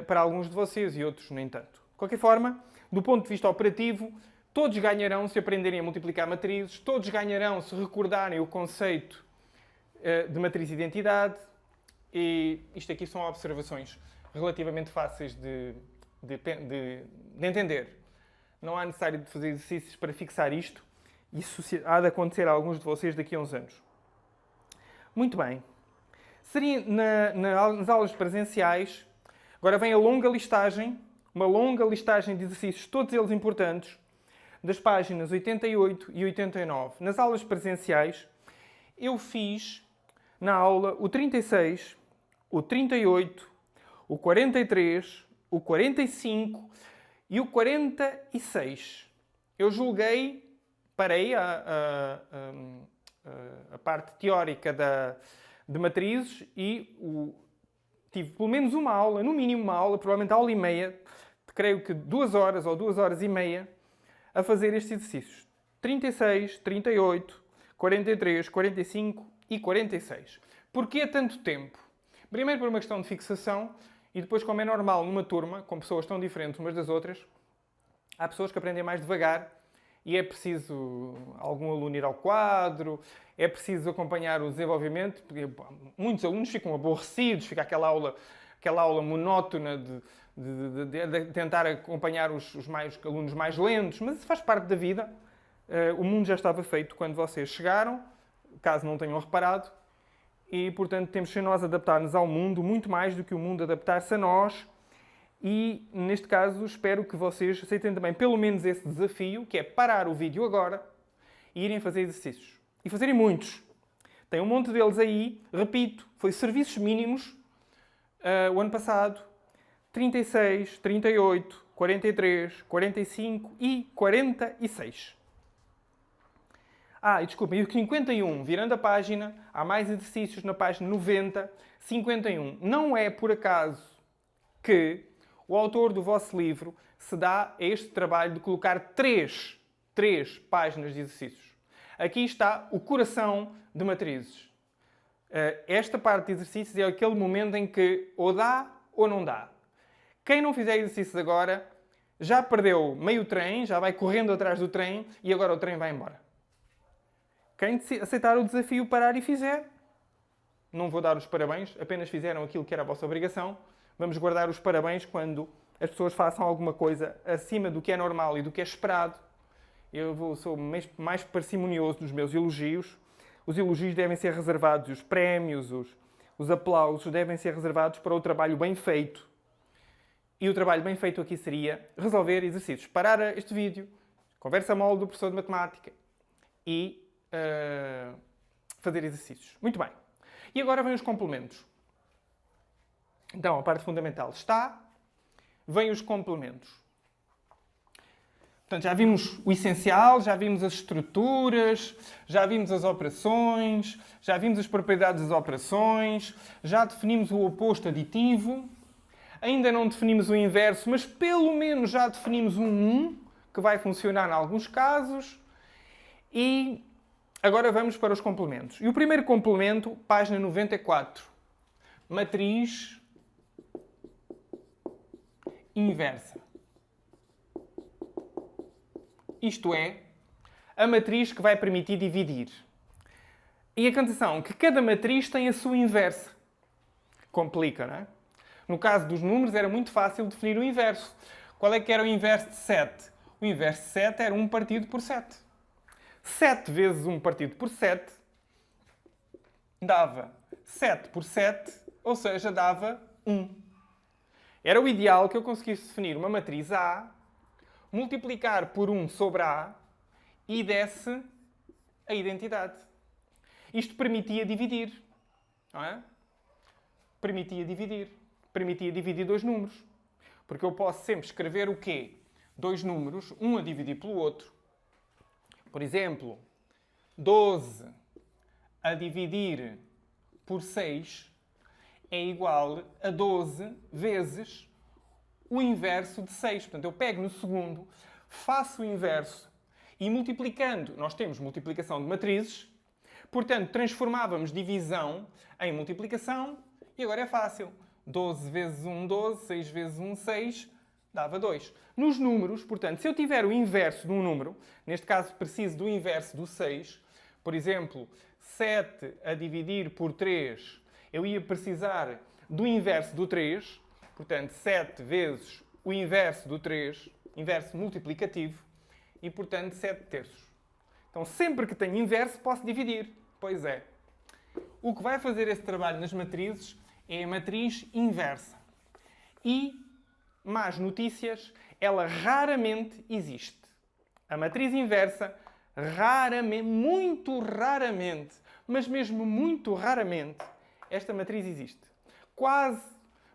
para alguns de vocês e outros nem tanto. De qualquer forma, do ponto de vista operativo, todos ganharão se aprenderem a multiplicar matrizes, todos ganharão se recordarem o conceito de matriz de identidade, e isto aqui são observações relativamente fáceis de entender. Não há necessário de fazer exercícios para fixar isto. Isso há de acontecer a alguns de vocês daqui a uns anos. Muito bem. Seria nas aulas presenciais, agora vem a longa listagem, uma longa listagem de exercícios, todos eles importantes, das páginas 88 e 89. Nas aulas presenciais, eu fiz na aula o 36, o 38, o 43, o 45 e o 46. Eu parei a parte teórica de matrizes e tive pelo menos uma aula, no mínimo uma aula, provavelmente aula e meia, creio que 2 horas ou 2 horas e meia, a fazer estes exercícios. 36, 38, 43, 45 e 46. Porquê tanto tempo? Primeiro por uma questão de fixação e depois, como é normal numa turma, com pessoas tão diferentes umas das outras, há pessoas que aprendem mais devagar e é preciso algum aluno ir ao quadro, é preciso acompanhar o desenvolvimento, porque muitos alunos ficam aborrecidos, fica aquela aula monótona de tentar acompanhar os alunos mais lentos, mas isso faz parte da vida. O mundo já estava feito quando vocês chegaram, caso não tenham reparado, e, portanto, temos que nós adaptar-nos ao mundo muito mais do que o mundo adaptar-se a nós. E, neste caso, espero que vocês aceitem também pelo menos esse desafio, que é parar o vídeo agora e irem fazer exercícios. E fazerem muitos. Tem um monte deles aí, repito, foi serviços mínimos o ano passado. 36, 38, 43, 45 e 46. E desculpem, e o 51, virando a página, há mais exercícios na página 90, 51. Não é por acaso que o autor do vosso livro se dá a este trabalho de colocar três páginas de exercícios. Aqui está o coração de matrizes. Esta parte de exercícios é aquele momento em que ou dá ou não dá. Quem não fizer exercícios agora já perdeu meio trem, já vai correndo atrás do trem e agora o trem vai embora. Quem aceitar o desafio, parar e fizer, não vou dar os parabéns, apenas fizeram aquilo que era a vossa obrigação. Vamos guardar os parabéns quando as pessoas façam alguma coisa acima do que é normal e do que é esperado. Sou mais parcimonioso nos meus elogios. Os elogios devem ser reservados, os prémios, os aplausos devem ser reservados para o trabalho bem feito. E o trabalho bem feito aqui seria resolver exercícios. Parar este vídeo, conversa mole do professor de matemática e fazer exercícios. Muito bem. E agora vêm os complementos. Então, a parte fundamental está, vêm os complementos. Portanto, já vimos o essencial, já vimos as estruturas, já vimos as operações, já vimos as propriedades das operações, já definimos o oposto aditivo, ainda não definimos o inverso, mas pelo menos já definimos um que vai funcionar em alguns casos. E agora vamos para os complementos. E o primeiro complemento, página 94. Matriz inversa. Isto é, a matriz que vai permitir dividir. E atenção, que cada matriz tem a sua inversa. Complica, não é? No caso dos números era muito fácil definir o inverso. Qual é que era o inverso de 7? O inverso de 7 era 1 partido por 7. 7 vezes 1 partido por 7 dava 7 por 7, ou seja, dava 1. Era o ideal que eu conseguisse definir uma matriz A, multiplicar por 1 sobre A e desse a identidade. Isto permitia dividir, não é? Permitia dividir dois números. Porque eu posso sempre escrever o quê? Dois números, um a dividir pelo outro. Por exemplo, 12 a dividir por 6 é igual a 12 vezes o inverso de 6. Portanto, eu pego no segundo, faço o inverso e multiplicando, nós temos multiplicação de matrizes, portanto, transformávamos divisão em multiplicação e agora é fácil. 12 vezes 1, 12, 6 vezes 1, 6, dava 2. Nos números, portanto, se eu tiver o inverso de um número, neste caso preciso do inverso do 6, por exemplo, 7 a dividir por 3, eu ia precisar do inverso do 3, portanto, 7 vezes o inverso do 3, inverso multiplicativo, e, portanto, 7 terços. Então, sempre que tenho inverso, posso dividir. Pois é. O que vai fazer esse trabalho nas matrizes é a matriz inversa. E, más notícias, ela raramente existe. A matriz inversa, raramente, muito raramente, mas mesmo muito raramente, esta matriz existe. Quase,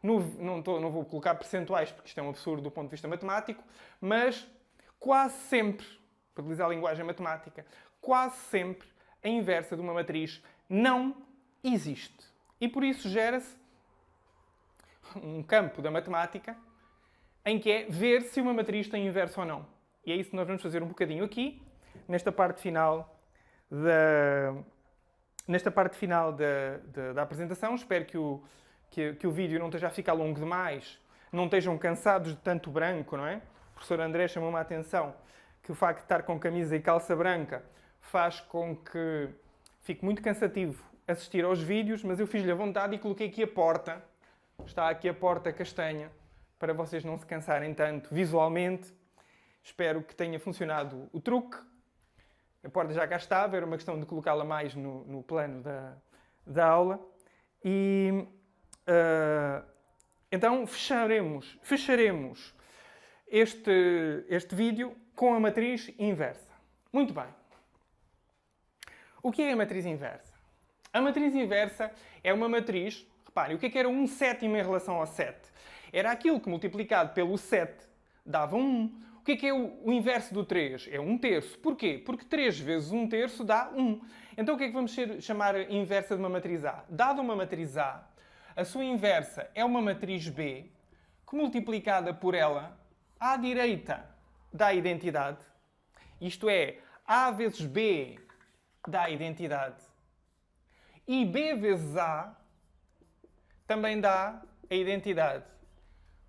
não vou colocar percentuais porque isto é um absurdo do ponto de vista matemático, mas quase sempre, para utilizar a linguagem matemática, quase sempre a inversa de uma matriz não existe. E por isso gera-se um campo da matemática em que é ver se uma matriz tem inverso ou não. E é isso que nós vamos fazer um bocadinho aqui, nesta parte final da apresentação. Espero que o vídeo não esteja a ficar longo demais, não estejam cansados de tanto branco, não é? O professor André chamou-me a atenção que o facto de estar com camisa e calça branca faz com que fique muito cansativo assistir aos vídeos, mas eu fiz-lhe a vontade e coloquei aqui a porta. Está aqui a porta castanha, para vocês não se cansarem tanto visualmente. Espero que tenha funcionado o truque. A porta já cá estava, era uma questão de colocá-la mais no plano da aula. E então fecharemos este vídeo com a matriz inversa. Muito bem. O que é a matriz inversa? A matriz inversa é uma matriz, reparem, o que era 1/7 em relação ao 7? Era aquilo que multiplicado pelo 7 dava 1. O que é o inverso do 3? É 1/3. Porquê? Porque 3 vezes 1/3 dá 1. Então o que é que vamos chamar a inversa de uma matriz A? Dada uma matriz A, a sua inversa é uma matriz B, que multiplicada por ela, à direita dá a identidade. Isto é, A vezes B dá a identidade. E B vezes A também dá a identidade.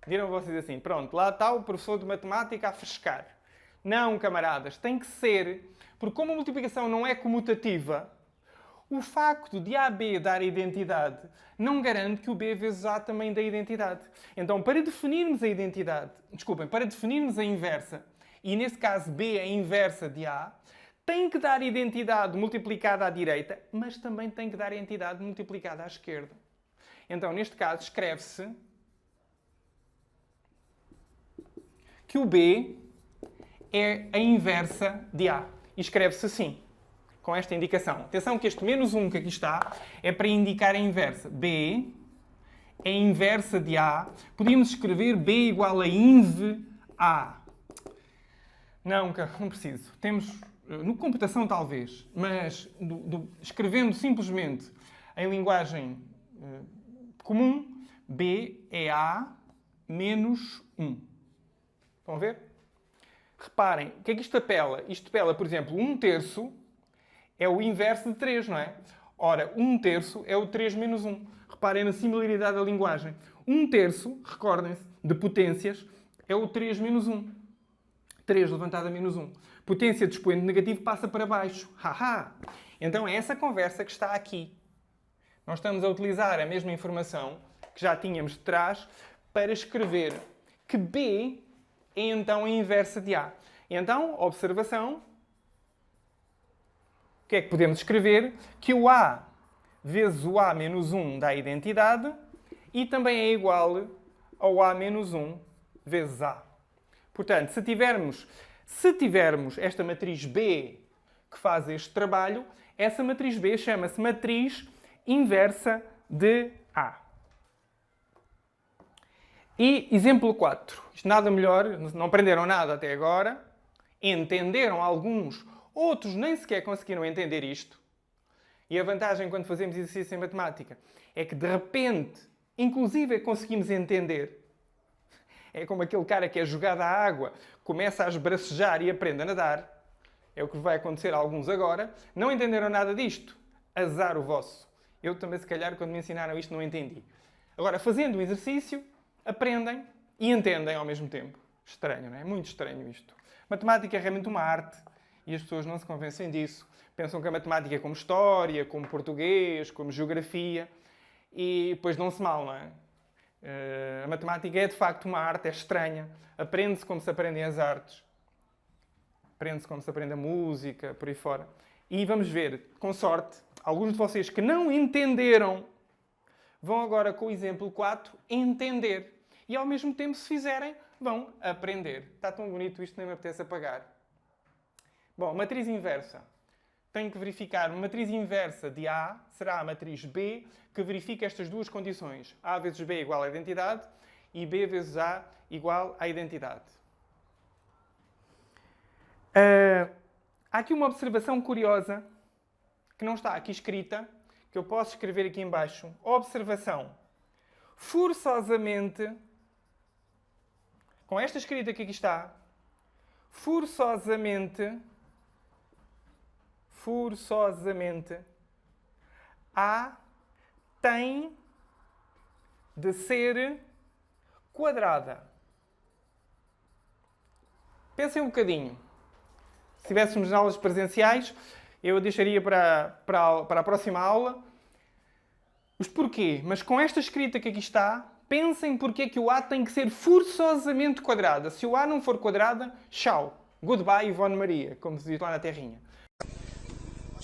Viram vocês assim, pronto, lá está o professor de matemática a frescar. Não, camaradas, tem que ser, porque como a multiplicação não é comutativa, o facto de AB dar a identidade não garante que o B vezes A também dê a identidade. Então, para definirmos a identidade, para definirmos a inversa, e nesse caso B é a inversa de A, tem que dar a identidade multiplicada à direita, mas também tem que dar a identidade multiplicada à esquerda. Então, neste caso, escreve-se que o B é a inversa de A. E escreve-se assim, com esta indicação. Atenção que este menos 1 que aqui está é para indicar a inversa. B é a inversa de A. Podíamos escrever B igual a inv A. Não preciso. Temos, no computação talvez, mas escrevendo simplesmente em linguagem comum, B é A menos 1. Estão a ver? Reparem, o que é que isto apela? Isto apela, por exemplo, 1/3 é o inverso de 3, não é? Ora, 1/3 é o 3 menos 1. Reparem na similaridade da linguagem. 1/3, recordem-se, de potências, é o 3 menos 1. 3 levantado a menos 1. Potência de expoente negativo passa para baixo. Haha! Então é essa conversa que está aqui. Nós estamos a utilizar a mesma informação que já tínhamos de trás para escrever que B é então a inversa de A. Então, observação. O que é que podemos escrever? Que o A vezes o A menos 1 dá a identidade e também é igual ao A menos 1 vezes A. Portanto, se tivermos esta matriz B que faz este trabalho, essa matriz B chama-se matriz inversa de A. E exemplo 4. Isto nada melhor, não aprenderam nada até agora, entenderam alguns, outros nem sequer conseguiram entender isto. E a vantagem quando fazemos exercício em matemática é que de repente, inclusive, conseguimos entender. É como aquele cara que é jogado à água, começa a esbracejar e aprende a nadar. É o que vai acontecer a alguns agora. Não entenderam nada disto. Azar o vosso. Eu também, se calhar, quando me ensinaram isto, não entendi. Agora, fazendo o exercício, aprendem e entendem ao mesmo tempo. Estranho, não é? Muito estranho isto. Matemática é realmente uma arte e as pessoas não se convencem disso. Pensam que a matemática é como história, como português, como geografia e depois dão-se mal, não é? A matemática é de facto uma arte, é estranha. Aprende-se como se aprendem as artes. Aprende-se como se aprende a música, por aí fora. E vamos ver, com sorte, alguns de vocês que não entenderam vão agora, com o exemplo 4, entender. E ao mesmo tempo, se fizerem, vão aprender. Está tão bonito isto, nem me apetece apagar. Bom, matriz inversa. Tenho que verificar uma matriz inversa de A será a matriz B, que verifica estas duas condições. A vezes B igual à identidade e B vezes A igual à identidade. Há aqui uma observação curiosa, que não está aqui escrita, que eu posso escrever aqui em baixo. Observação. Forçosamente, com esta escrita que aqui está, forçosamente forçosamente, A tem de ser quadrada. Pensem um bocadinho. Se estivéssemos em aulas presenciais, eu deixaria para a próxima aula os porquê. Mas com esta escrita que aqui está, pensem porque é que o A tem que ser forçosamente quadrada. Se o A não for quadrada, tchau. Goodbye, Ivone Maria, como se diz lá na terrinha.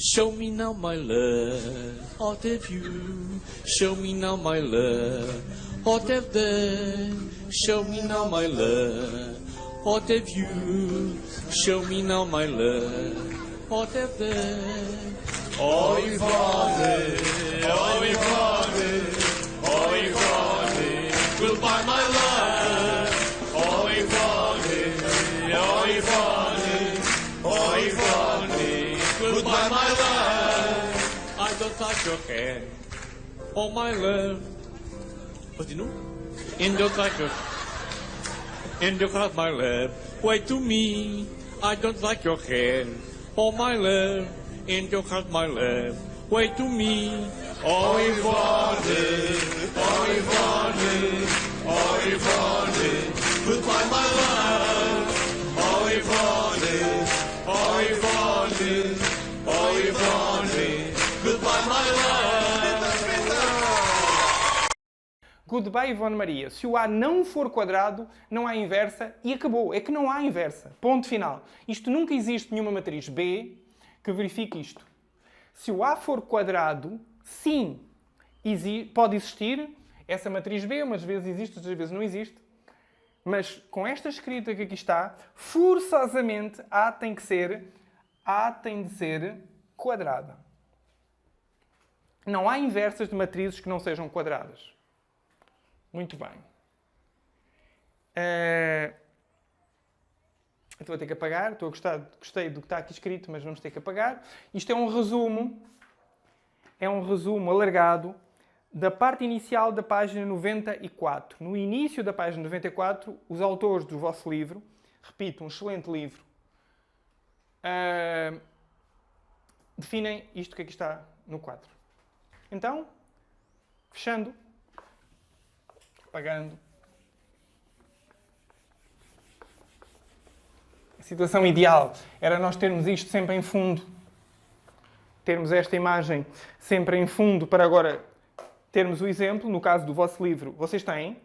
Show me now my love, what have you? Show me now my love, what have done? Show me now my love, what have you? Show me now my love, what have done? Oh Ivone, oh Ivone, oh Ivone, goodbye my love. Oh Ivone, oh Ivone, oh Ivone, goodbye my love. I don't like your hair, oh my love. Continue. And don't like your, and don't like my love. Wait to me, I don't like your hair, oh my love. And don't like my love. Wait to me, oh Ivone, oh Ivone, oh Ivone, goodbye my love. Oh Ivone, oh Ivone, oh Ivone, goodbye my love. Goodbye, Ivone Maria. Se o A não for quadrado, não há inversa e acabou. É que não há inversa. Ponto final. Isto nunca existe nenhuma matriz B que verifique isto. Se o A for quadrado, sim, pode existir essa matriz B, umas vezes existe, outras vezes não existe. Mas com esta escrita que aqui está, forçosamente A tem de ser quadrada. Não há inversas de matrizes que não sejam quadradas. Muito bem. Então vou ter que apagar. Gostei do que está aqui escrito, mas vamos ter que apagar. Isto é um resumo alargado da parte inicial da página 94. No início da página 94, os autores do vosso livro, repito, um excelente livro, definem isto que aqui está no quadro. Então, fechando, apagando. A situação ideal era nós termos isto sempre em fundo. Termos esta imagem sempre em fundo para agora termos o exemplo. No caso do vosso livro, vocês têm,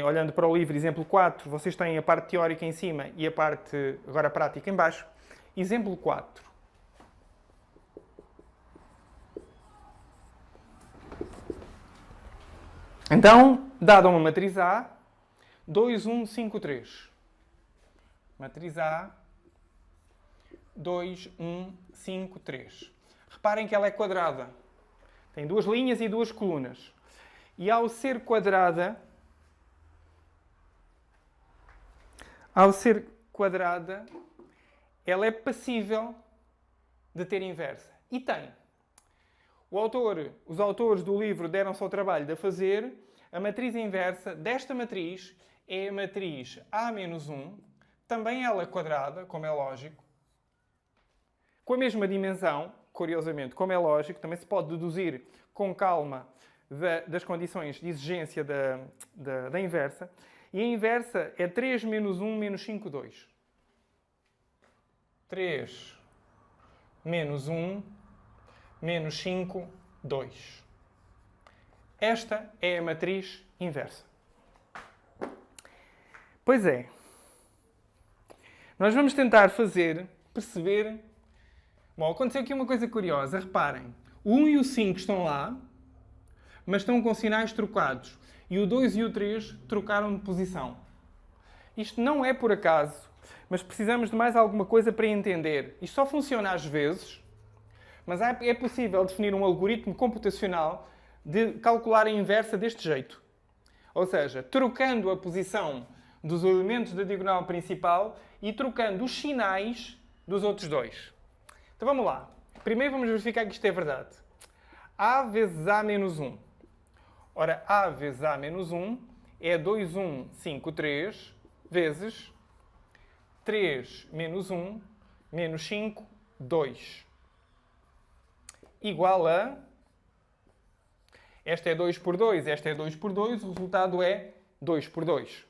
olhando para o livro, exemplo 4, vocês têm a parte teórica em cima e a parte, agora prática, em baixo. Exemplo 4. Então, dada uma matriz A, 2, 1, 5, 3. Matriz A, 2, 1, 5, 3. Reparem que ela é quadrada. Tem duas linhas e duas colunas. E ao ser quadrada, ela é passível de ter inversa. E tem. Os autores do livro deram-se ao trabalho de fazer. A matriz inversa desta matriz é a matriz A-1, também ela quadrada, como é lógico, com a mesma dimensão, curiosamente, como é lógico, também se pode deduzir com calma das condições de exigência da inversa. E a inversa é 3 menos 1 menos 5, 2. 3 menos 1 menos 5, 2. Esta é a matriz inversa. Pois é. Nós vamos tentar perceber... Bom, aconteceu aqui uma coisa curiosa. Reparem, o 1 e o 5 estão lá, mas estão com sinais trocados. E o 2 e o 3 trocaram de posição. Isto não é por acaso, mas precisamos de mais alguma coisa para entender. Isto só funciona às vezes, mas é possível definir um algoritmo computacional de calcular a inversa deste jeito. Ou seja, trocando a posição dos elementos da diagonal principal e trocando os sinais dos outros dois. Então vamos lá. Primeiro vamos verificar que isto é verdade. A vezes A menos 1. Ora, A vezes A menos 1 é 2, 1, 5, 3 vezes 3 menos 1 menos 5, 2. Igual a... Esta é 2 por 2, esta é 2 por 2, o resultado é 2 por 2.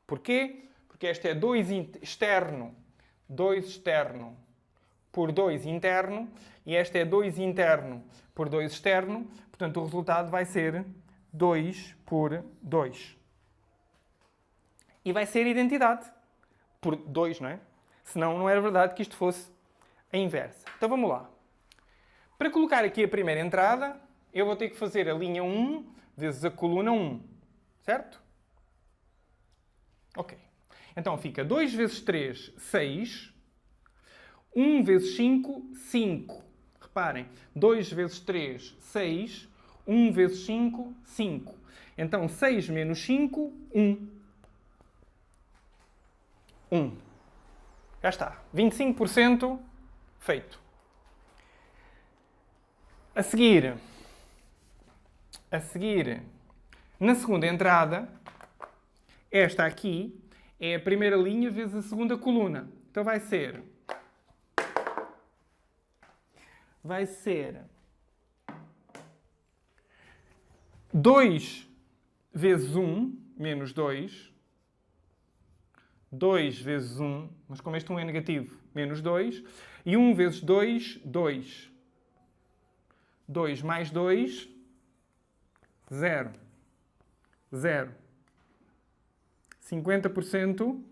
Porquê? Porque esta é 2 externo por 2 interno, e esta é 2 interno por 2 externo, portanto o resultado vai ser 2 por 2. E vai ser identidade. Por 2, não é? Senão não era verdade que isto fosse a inversa. Então vamos lá. Para colocar aqui a primeira entrada, eu vou ter que fazer a linha 1 vezes a coluna 1. Certo? Ok. Então fica 2 vezes 3, 6. 1 vezes 5, 5. Reparem, 2 vezes 3, 6. 1 vezes 5, 5. Então 6 menos 5, 1. 1. Já está. 25% feito. A seguir, na segunda entrada, esta aqui é a primeira linha vezes a segunda coluna. Então vai ser 2 vezes 1 menos 2. 2 vezes 1, mas como este 1 é negativo, menos 2. E 1 vezes 2, 2. 2 mais 2, 0. 0. 50%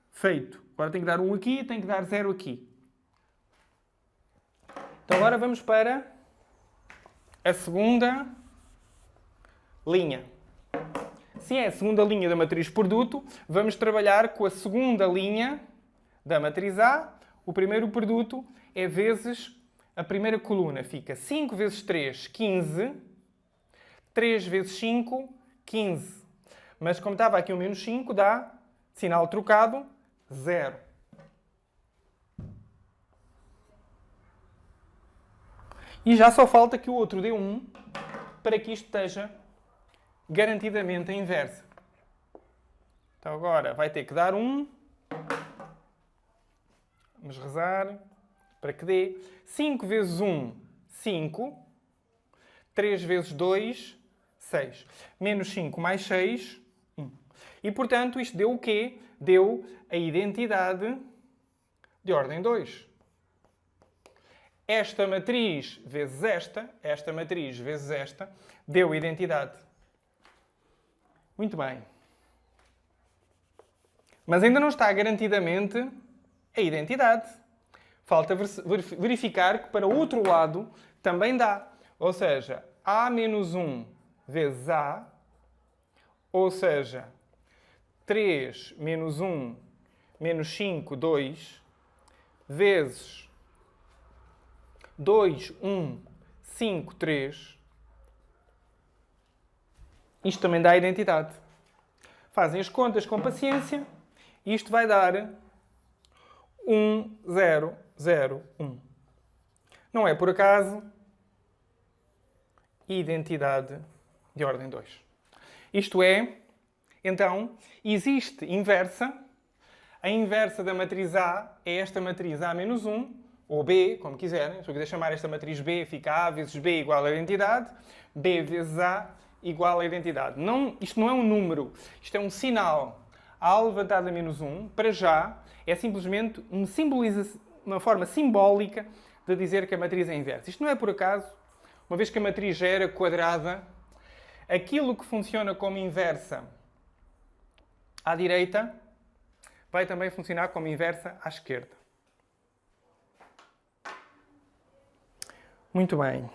feito. Agora tenho que dar 1 aqui e tenho que dar 0 aqui. Então agora vamos para a segunda linha. Se é a segunda linha da matriz produto, vamos trabalhar com a segunda linha da matriz A. O primeiro produto é vezes a primeira coluna. Fica 5 vezes 3, 15. 3 vezes 5, 15. Mas como estava aqui um menos 5, dá, sinal trocado, 0. E já só falta que o outro dê 1 para que isto esteja garantidamente a inversa. Então agora vai ter que dar 1. Vamos rezar para que dê 5 vezes 1, 5. 3 vezes 2, 6. Menos 5 mais 6, 1. E portanto isto deu o quê? Deu a identidade de ordem 2. Esta matriz vezes esta matriz vezes esta, deu a identidade. Muito bem. Mas ainda não está garantidamente a identidade. Falta verificar que para o outro lado também dá. Ou seja, A menos 1 vezes A, ou seja, 3 menos 1 menos 5, 2, vezes 2, 1, 5, 3. Isto também dá a identidade. Fazem as contas com paciência e isto vai dar 1, 0, 0, 1. Não é por acaso identidade de ordem 2. Isto é, então, existe inversa. A inversa da matriz A é esta matriz A menos 1, ou B, como quiserem. Se eu quiser chamar esta matriz B, fica A vezes B igual a identidade. B vezes A igual a identidade. Não, isto não é um número, isto é um sinal. A levantado a menos 1, para já, é simplesmente uma forma simbólica de dizer que a matriz é inversa. Isto não é por acaso, uma vez que a matriz já era quadrada, aquilo que funciona como inversa à direita vai também funcionar como inversa à esquerda. Muito bem.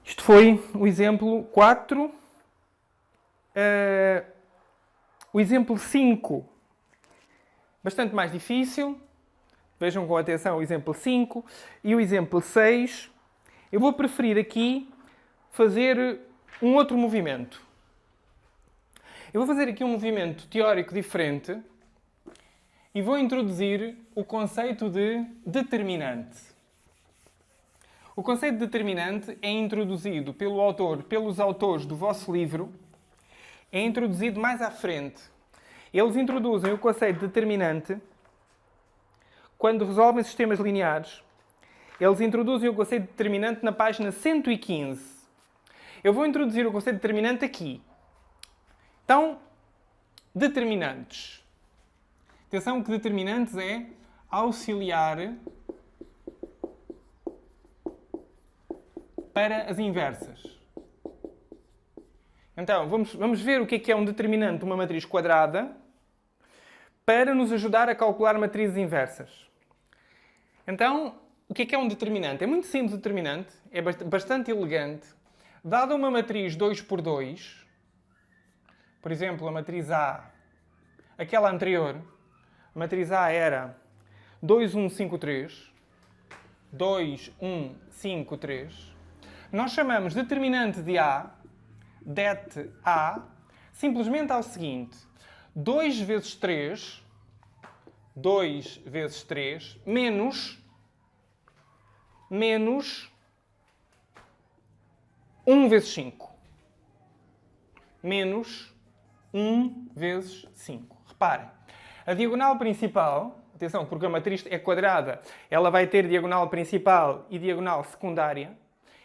Isto foi o exemplo 4. O exemplo 5, bastante mais difícil. Vejam com atenção o exemplo 5. E o exemplo 6. Eu vou preferir aqui fazer um outro movimento. Eu vou fazer aqui um movimento teórico diferente e vou introduzir o conceito de determinante. O conceito de determinante é introduzido pelo autor, pelos autores do vosso livro, é introduzido mais à frente. Eles introduzem o conceito de determinante quando resolvem sistemas lineares. Eles introduzem o conceito de determinante na página 115. Eu vou introduzir o conceito de determinante aqui. Então, determinantes. Atenção que determinantes é auxiliar para as inversas. Então, vamos ver o que é um determinante de uma matriz quadrada para nos ajudar a calcular matrizes inversas. Então, o que é um determinante? É muito simples o determinante, é bastante elegante. Dada uma matriz 2 por 2, por exemplo, a matriz A, aquela anterior, a matriz A era 2, 1, 5, 3, 2, 1, 5, 3. Nós chamamos determinante de A, det A, simplesmente ao seguinte: 2 vezes 3, 2 vezes 3, menos 1 vezes 5. Menos 1 vezes 5. Reparem, a diagonal principal, atenção, porque a matriz é quadrada, ela vai ter diagonal principal e diagonal secundária.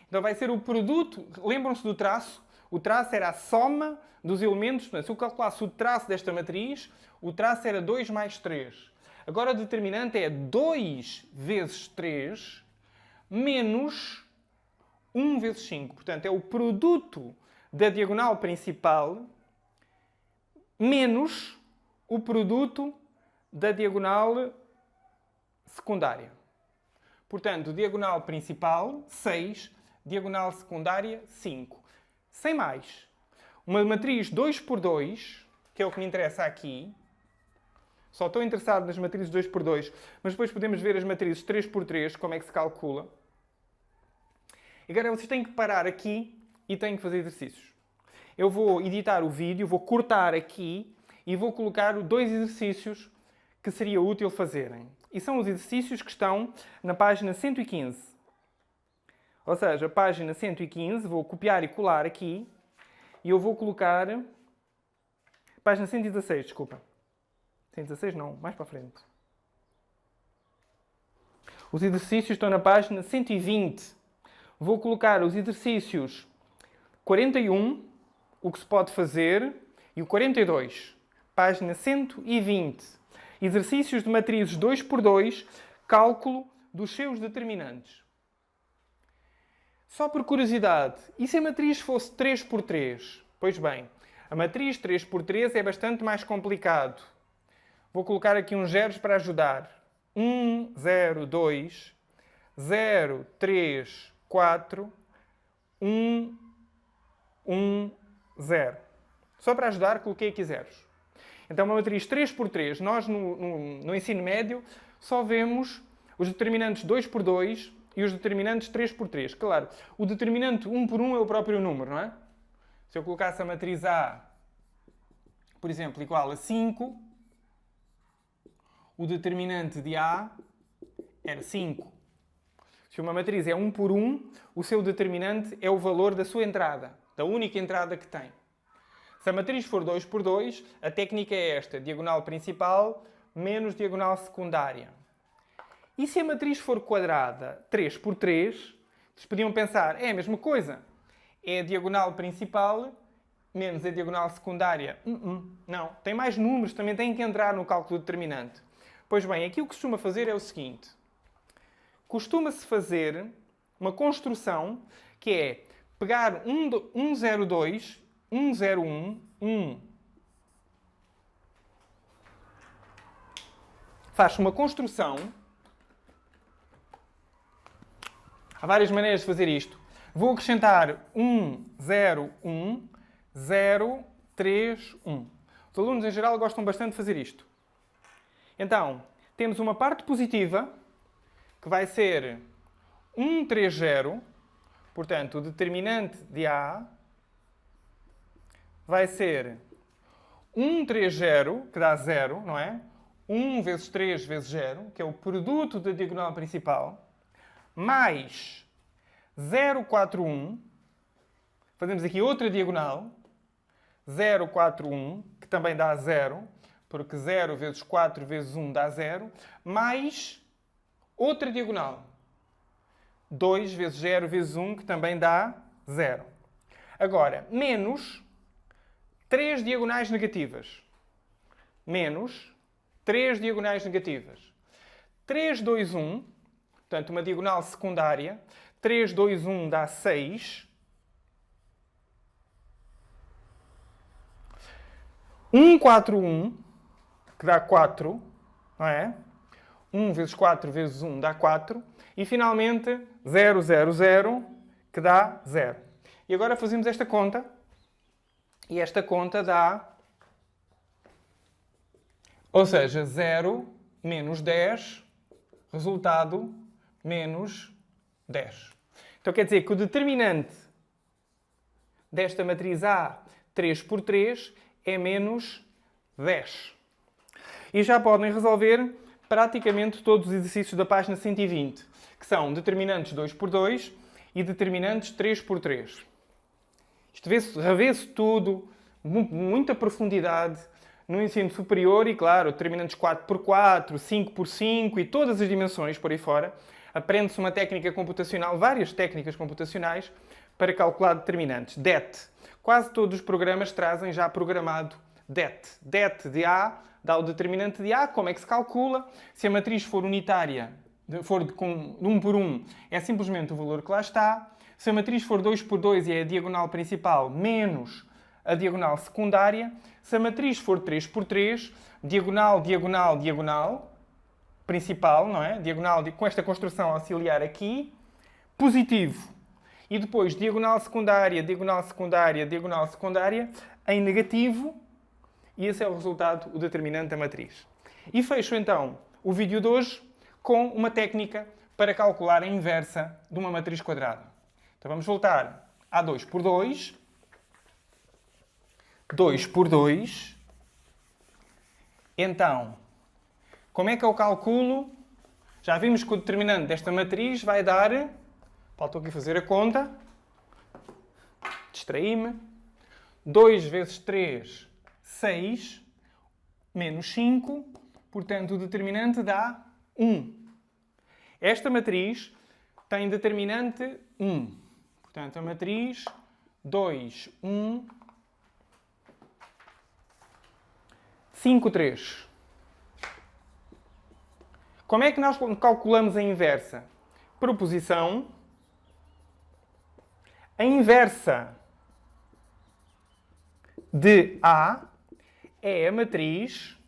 Então vai ser o produto, lembram-se do traço? O traço era a soma dos elementos. Se eu calculasse o traço desta matriz, o traço era 2 mais 3. Agora o determinante é 2 vezes 3 menos 1 vezes 5. Portanto, é o produto da diagonal principal menos o produto da diagonal secundária. Portanto, diagonal principal, 6. Diagonal secundária, 5. Sem mais. Uma matriz 2 por 2, que é o que me interessa aqui. Só estou interessado nas matrizes 2 por 2, mas depois podemos ver as matrizes 3 por 3, como é que se calcula. Agora vocês têm que parar aqui e têm que fazer exercícios. Eu vou editar o vídeo, vou cortar aqui e vou colocar 2 exercícios que seria útil fazerem. E são os exercícios que estão na página 115. Ou seja, a página 115, vou copiar e colar aqui e eu vou colocar... Página 116, desculpa. 116 não, mais para a frente. Os exercícios estão na página 120. Vou colocar os exercícios 41, o que se pode fazer, e o 42. Página 120. Exercícios de matrizes 2 por 2, cálculo dos seus determinantes. Só por curiosidade, e se a matriz fosse 3 por 3? Pois bem, a matriz 3 por 3 é bastante mais complicado. Vou colocar aqui uns zeros para ajudar. 1, 0, 2, 0, 3, 4, 1, 1, 0. Só para ajudar, coloquei aqui zeros. Então, uma matriz 3 por 3, nós no ensino médio só vemos os determinantes 2 por 2 e os determinantes 3 por 3. Claro, o determinante 1 por 1 é o próprio número, não é? Se eu colocasse a matriz A, por exemplo, igual a 5, o determinante de A era 5. Se uma matriz é 1 por 1, o seu determinante é o valor da sua entrada, da única entrada que tem. Se a matriz for 2 por 2, a técnica é esta: diagonal principal menos diagonal secundária. E se a matriz for quadrada 3 por 3, vocês podiam pensar, é a mesma coisa. É a diagonal principal menos a diagonal secundária. Não, tem mais números, também tem que entrar no cálculo determinante. Pois bem, aqui o que se costuma fazer é o seguinte. Costuma-se fazer uma construção que é pegar 102, 101, 1. Faz-se uma construção. Há várias maneiras de fazer isto. Vou acrescentar 1, 0, 1, 0, 3, 1. Os alunos, em geral, gostam bastante de fazer isto. Então, temos uma parte positiva, que vai ser 1, 3, 0. Portanto, o determinante de A vai ser 1, 3, 0, que dá 0, não é? 1 vezes 3 vezes 0, que é o produto da diagonal principal, mais 0, 4, 1. Fazemos aqui outra diagonal. 0, 4, 1, que também dá 0. porque 0 vezes 4 vezes 1 dá 0, mais outra diagonal. 2 vezes 0 vezes 1, que também dá 0. Agora, menos 3 diagonais negativas. Menos 3 diagonais negativas. 3, 2, 1, portanto, uma diagonal secundária. 3, 2, 1 dá 6. 1, 4, 1, que dá 4, não é? 1 vezes 4 vezes 1 dá 4. E, finalmente, 0, 0, 0, que dá 0. E agora fazemos esta conta. E esta conta dá... Ou seja, 0 menos 10, resultado menos 10. Então quer dizer que o determinante desta matriz A, 3 por 3, é menos 10. E já podem resolver praticamente todos os exercícios da página 120, que são determinantes 2 por 2 e determinantes 3 por 3. Isto revê-se tudo, muita profundidade, no ensino superior e, claro, determinantes 4 por 4, 5 por 5 e todas as dimensões por aí fora. Aprende-se uma técnica computacional, várias técnicas computacionais, para calcular determinantes. DET. Quase todos os programas trazem já programado DET. DET de A dá o determinante de A, como é que se calcula. Se a matriz for unitária, for com 1 por 1, é simplesmente o valor que lá está. Se a matriz for 2 por 2 e é a diagonal principal menos a diagonal secundária. Se a matriz for 3 por 3, diagonal, diagonal, diagonal, principal, não é? Diagonal com esta construção auxiliar aqui, positivo. E depois diagonal secundária, diagonal secundária, diagonal secundária, em negativo. E esse é o resultado, o determinante da matriz. E fecho então o vídeo de hoje com uma técnica para calcular a inversa de uma matriz quadrada. Então vamos voltar a 2 por 2. 2 por 2. Então, como é que eu calculo? Já vimos que o determinante desta matriz vai dar... Faltou aqui fazer a conta. Distraí-me. 2 vezes 3, 6. Menos 5. Portanto, o determinante dá 1. Esta matriz tem determinante 1. Portanto, a matriz 2, 1... 5, 3. Como é que nós calculamos a inversa? Proposição. A inversa de A é a matriz...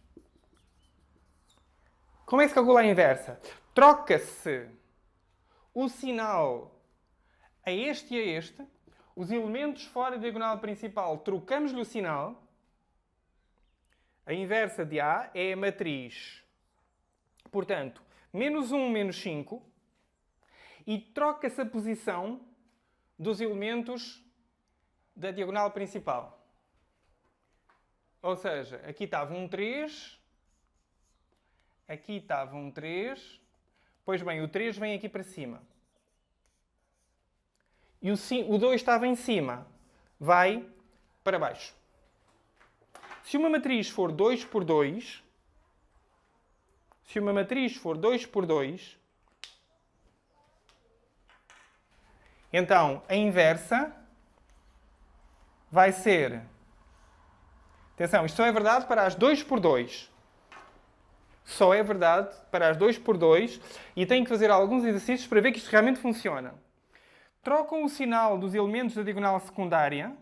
Como é que se calcula a inversa? Troca-se o sinal a este e a este. Os elementos fora da diagonal principal, trocamos-lhe o sinal. A inversa de A é a matriz, portanto, menos 1, menos 5, e troca-se a posição dos elementos da diagonal principal. Ou seja, aqui estava um 3, aqui estava um 3, pois bem, o 3 vem aqui para cima. E o 2 estava em cima, vai para baixo. Se uma matriz for 2 por 2, então a inversa vai ser... Atenção, isto só é verdade para as 2 por 2. Só é verdade para as 2 por 2 e tenho que fazer alguns exercícios para ver que isto realmente funciona. Trocam o sinal dos elementos da diagonal secundária.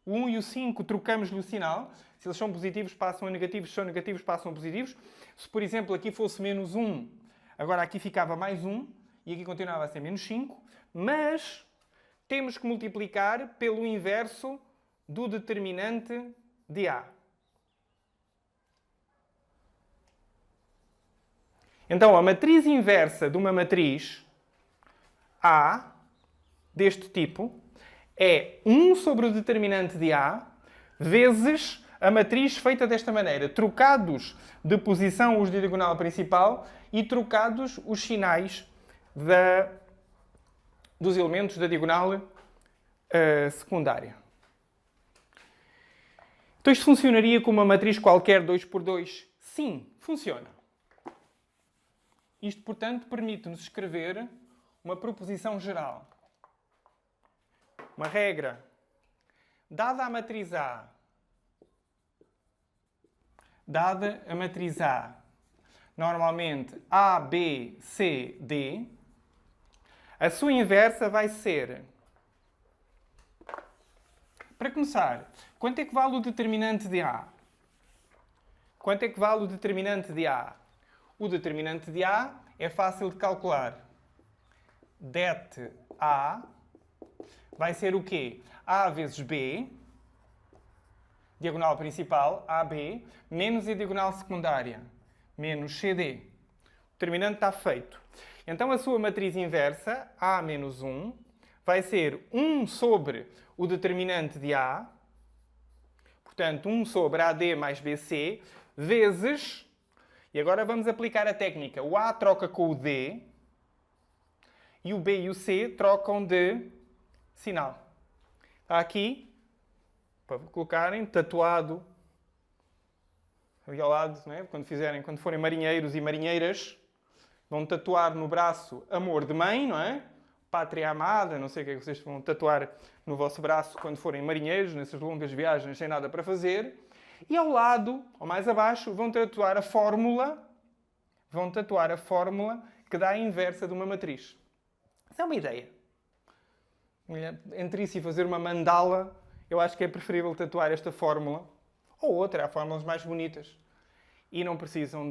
O 1 e o 5 trocamos-lhe o sinal. Se eles são positivos, passam a negativos. Se são negativos, passam a positivos. Se, por exemplo, aqui fosse menos 1, agora aqui ficava mais 1 e aqui continuava a ser menos 5. Mas temos que multiplicar pelo inverso do determinante de A. Então, a matriz inversa de uma matriz A, deste tipo, é 1 sobre o determinante de A vezes a matriz feita desta maneira. Trocados de posição os de diagonal principal e trocados os sinais dos elementos da diagonal secundária. Então isto funcionaria com uma matriz qualquer 2x2? Sim, funciona. Isto, portanto, permite-nos escrever uma proposição geral. Uma regra. Dada a matriz A, normalmente A, B, C, D, a sua inversa vai ser... Para começar, quanto é que vale o determinante de A? Quanto é que vale o determinante de A? O determinante de A é fácil de calcular. Det A vai ser o quê? A vezes B, diagonal principal, AB, menos a diagonal secundária, menos CD. O determinante está feito. Então a sua matriz inversa, A menos 1, vai ser 1 sobre o determinante de A, portanto 1 sobre AD mais BC, vezes, e agora vamos aplicar a técnica, o A troca com o D, e o B e o C trocam de sinal. Está aqui, para colocarem, tatuado, ali ao lado, não é? Quando forem marinheiros e marinheiras, vão tatuar no braço amor de mãe, não é? Pátria amada, não sei o que é que vocês vão tatuar no vosso braço quando forem marinheiros, nessas longas viagens sem nada para fazer. E ao lado, ou mais abaixo, vão tatuar a fórmula que dá a inversa de uma matriz. Isso é uma ideia. Entre isso e fazer uma mandala, eu acho que é preferível tatuar esta fórmula. Ou outra, há fórmulas mais bonitas. E não precisam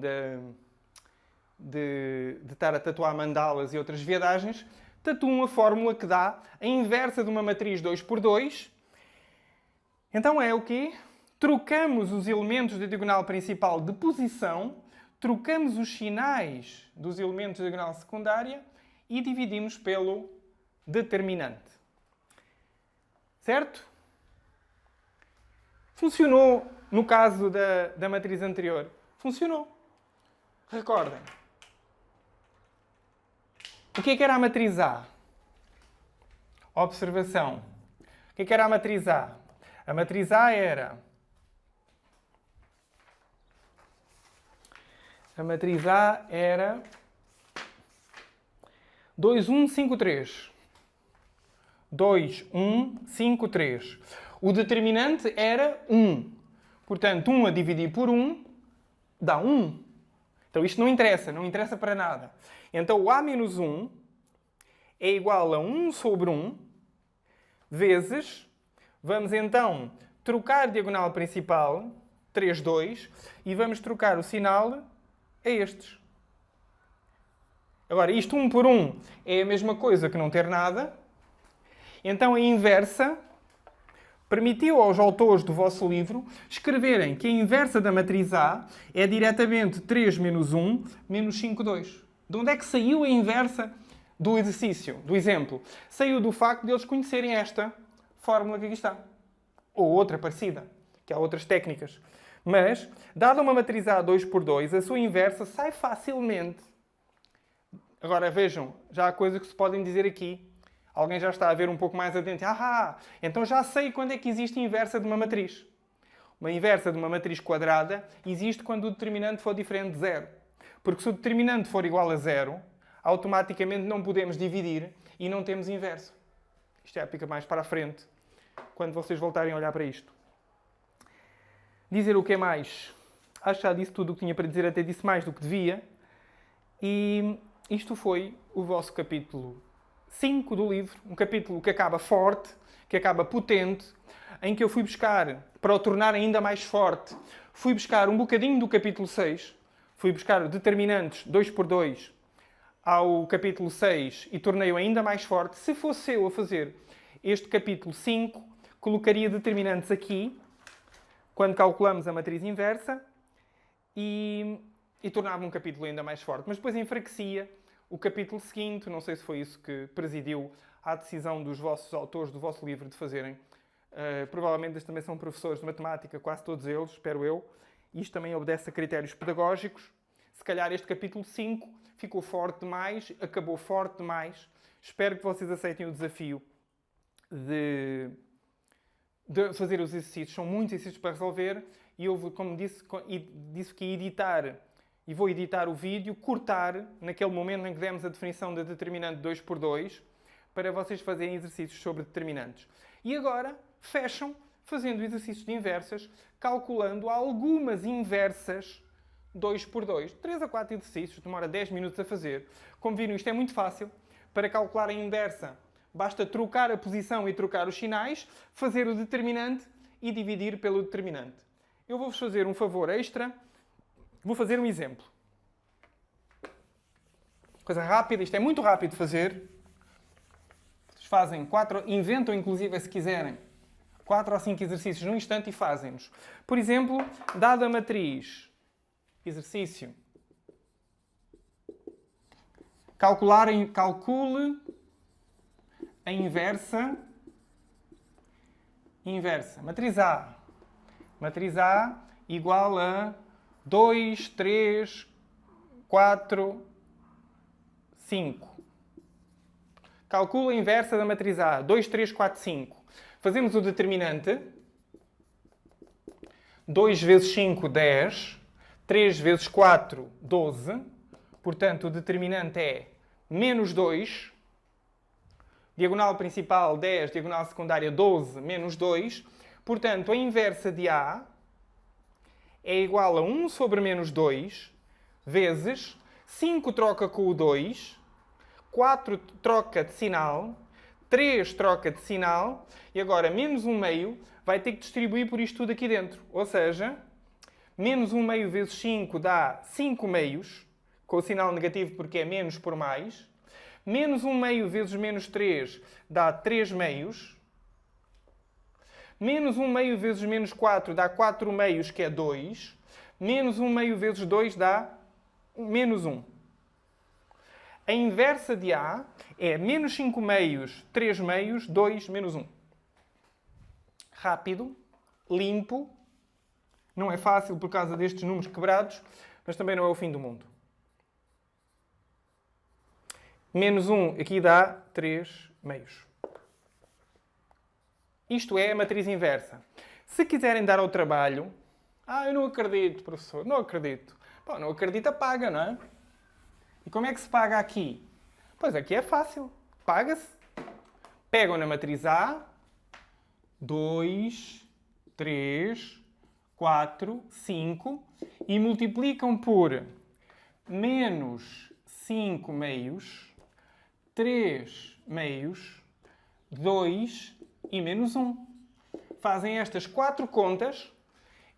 de estar a tatuar mandalas e outras viadagens. Tatuam a fórmula que dá a inversa de uma matriz 2x2. Então é o quê? Trocamos os elementos da diagonal principal de posição, trocamos os sinais dos elementos da diagonal secundária e dividimos pelo determinante. Certo? Funcionou no caso da matriz anterior. Funcionou. Recordem. O que é que era a matriz A? Observação. O que é que era a matriz A? A matriz A era... A matriz A era 2, 1, 5, 3. 2, 1, 5, 3. O determinante era 1. Portanto, 1 a dividir por 1 dá 1. Então isto não interessa para nada. Então o A menos 1 é igual a 1 sobre 1 vezes, vamos então trocar diagonal principal, 3, 2, e vamos trocar o sinal a estes. Agora, isto 1 por 1 é a mesma coisa que não ter nada. Então a inversa permitiu aos autores do vosso livro escreverem que a inversa da matriz A é diretamente 3 menos 1 menos 5, 2. De onde é que saiu a inversa do exercício, do exemplo? Saiu do facto de eles conhecerem esta fórmula que aqui está. Ou outra parecida, que há outras técnicas. Mas, dada uma matriz A 2x2, a sua inversa sai facilmente. Agora vejam, já há coisas que se podem dizer aqui. Alguém já está a ver um pouco mais adentro. Então já sei quando é que existe a inversa de uma matriz. Uma inversa de uma matriz quadrada existe quando o determinante for diferente de 0. Porque se o determinante for igual a 0, automaticamente não podemos dividir e não temos inverso. Isto é, fica mais para a frente, quando vocês voltarem a olhar para isto. Dizer o que é mais? Acho que já disse tudo o que tinha para dizer, até disse mais do que devia. E isto foi o vosso capítulo 5 do livro. Um capítulo que acaba forte, que acaba potente, em que eu fui buscar, para o tornar ainda mais forte, fui buscar um bocadinho do capítulo 6, fui buscar determinantes 2x2 ao capítulo 6 e tornei-o ainda mais forte. Se fosse eu a fazer este capítulo 5, colocaria determinantes aqui, quando calculamos a matriz inversa, e tornava um capítulo ainda mais forte. Mas depois enfraquecia o capítulo seguinte. Não sei se foi isso que presidiu à decisão dos vossos autores do vosso livro de fazerem. Provavelmente eles também são professores de matemática, quase todos eles, espero eu. Isto também obedece a critérios pedagógicos. Se calhar este capítulo 5 ficou forte demais, acabou forte demais. Espero que vocês aceitem o desafio de de fazer os exercícios. São muitos exercícios para resolver e eu, como disse que ia editar e vou editar o vídeo, cortar naquele momento em que demos a definição da determinante 2x2 para vocês fazerem exercícios sobre determinantes. E agora fecham fazendo exercícios de inversas, calculando algumas inversas 2x2. 3 a 4 exercícios, demora 10 minutos a fazer. Como viram, isto é muito fácil. Para calcular a inversa, basta trocar a posição e trocar os sinais, fazer o determinante e dividir pelo determinante. Eu vou-vos fazer um favor extra. Vou fazer um exemplo. Coisa rápida, isto é muito rápido de fazer. Vocês fazem 4, inventam inclusive se quiserem, 4 ou 5 exercícios num instante e fazem-nos. Por exemplo, dada a matriz, exercício, calcule a inversa, matriz A. Matriz A igual a 2, 3, 4, 5. Calcula a inversa da matriz A. 2, 3, 4, 5. Fazemos o determinante. 2 vezes 5, 10. 3 vezes 4, 12. Portanto, o determinante é menos 2. Diagonal principal, 10. Diagonal secundária, 12. Menos 2. Portanto, a inversa de A é igual a 1 sobre menos 2, vezes 5 troca com o 2, 4 troca de sinal, 3 troca de sinal, e agora menos 1 meio vai ter que distribuir por isto tudo aqui dentro. Ou seja, menos 1 meio vezes 5 dá 5 meios, com o sinal negativo porque é menos por mais. Menos 1 meio vezes menos 3 dá 3 meios. Menos 1 meio vezes menos 4 dá 4 meios, que é 2. Menos 1 meio vezes 2 dá menos 1. A inversa de A é menos 5 meios, 3 meios, 2, menos 1. Rápido, limpo. Não é fácil por causa destes números quebrados, mas também não é o fim do mundo. Menos 1 aqui dá 3 meios. Isto é a matriz inversa. Se quiserem dar ao trabalho... eu não acredito, professor, não acredito. Pô, não acredita, paga, não é? E como é que se paga aqui? Pois aqui é fácil. Paga-se. Pegam na matriz A, 2, 3, 4, 5 e multiplicam por menos 5 meios, 3 meios, 2 e menos 1. Fazem estas 4 contas,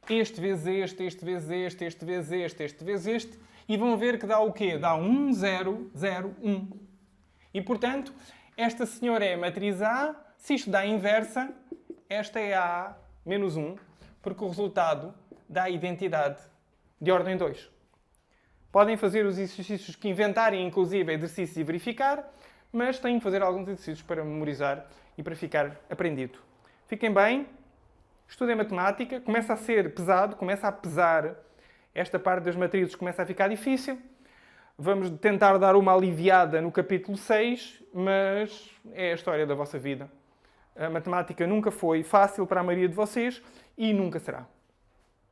este vezes este, este vezes este, este vezes este, este vezes este, e vão ver que dá o quê? Dá 1, 0, 0, 1. E, portanto, esta senhora é a matriz A. Se isto dá a inversa, esta é a A menos 1, porque o resultado dá a identidade de ordem 2. Podem fazer os exercícios que inventarem, inclusive, exercícios e verificar, mas têm que fazer alguns exercícios para memorizar e para ficar aprendido. Fiquem bem, estudem matemática, começa a ser pesado, começa a pesar, esta parte das matrizes começa a ficar difícil. Vamos tentar dar uma aliviada no capítulo 6, mas é a história da vossa vida. A matemática nunca foi fácil para a maioria de vocês e nunca será.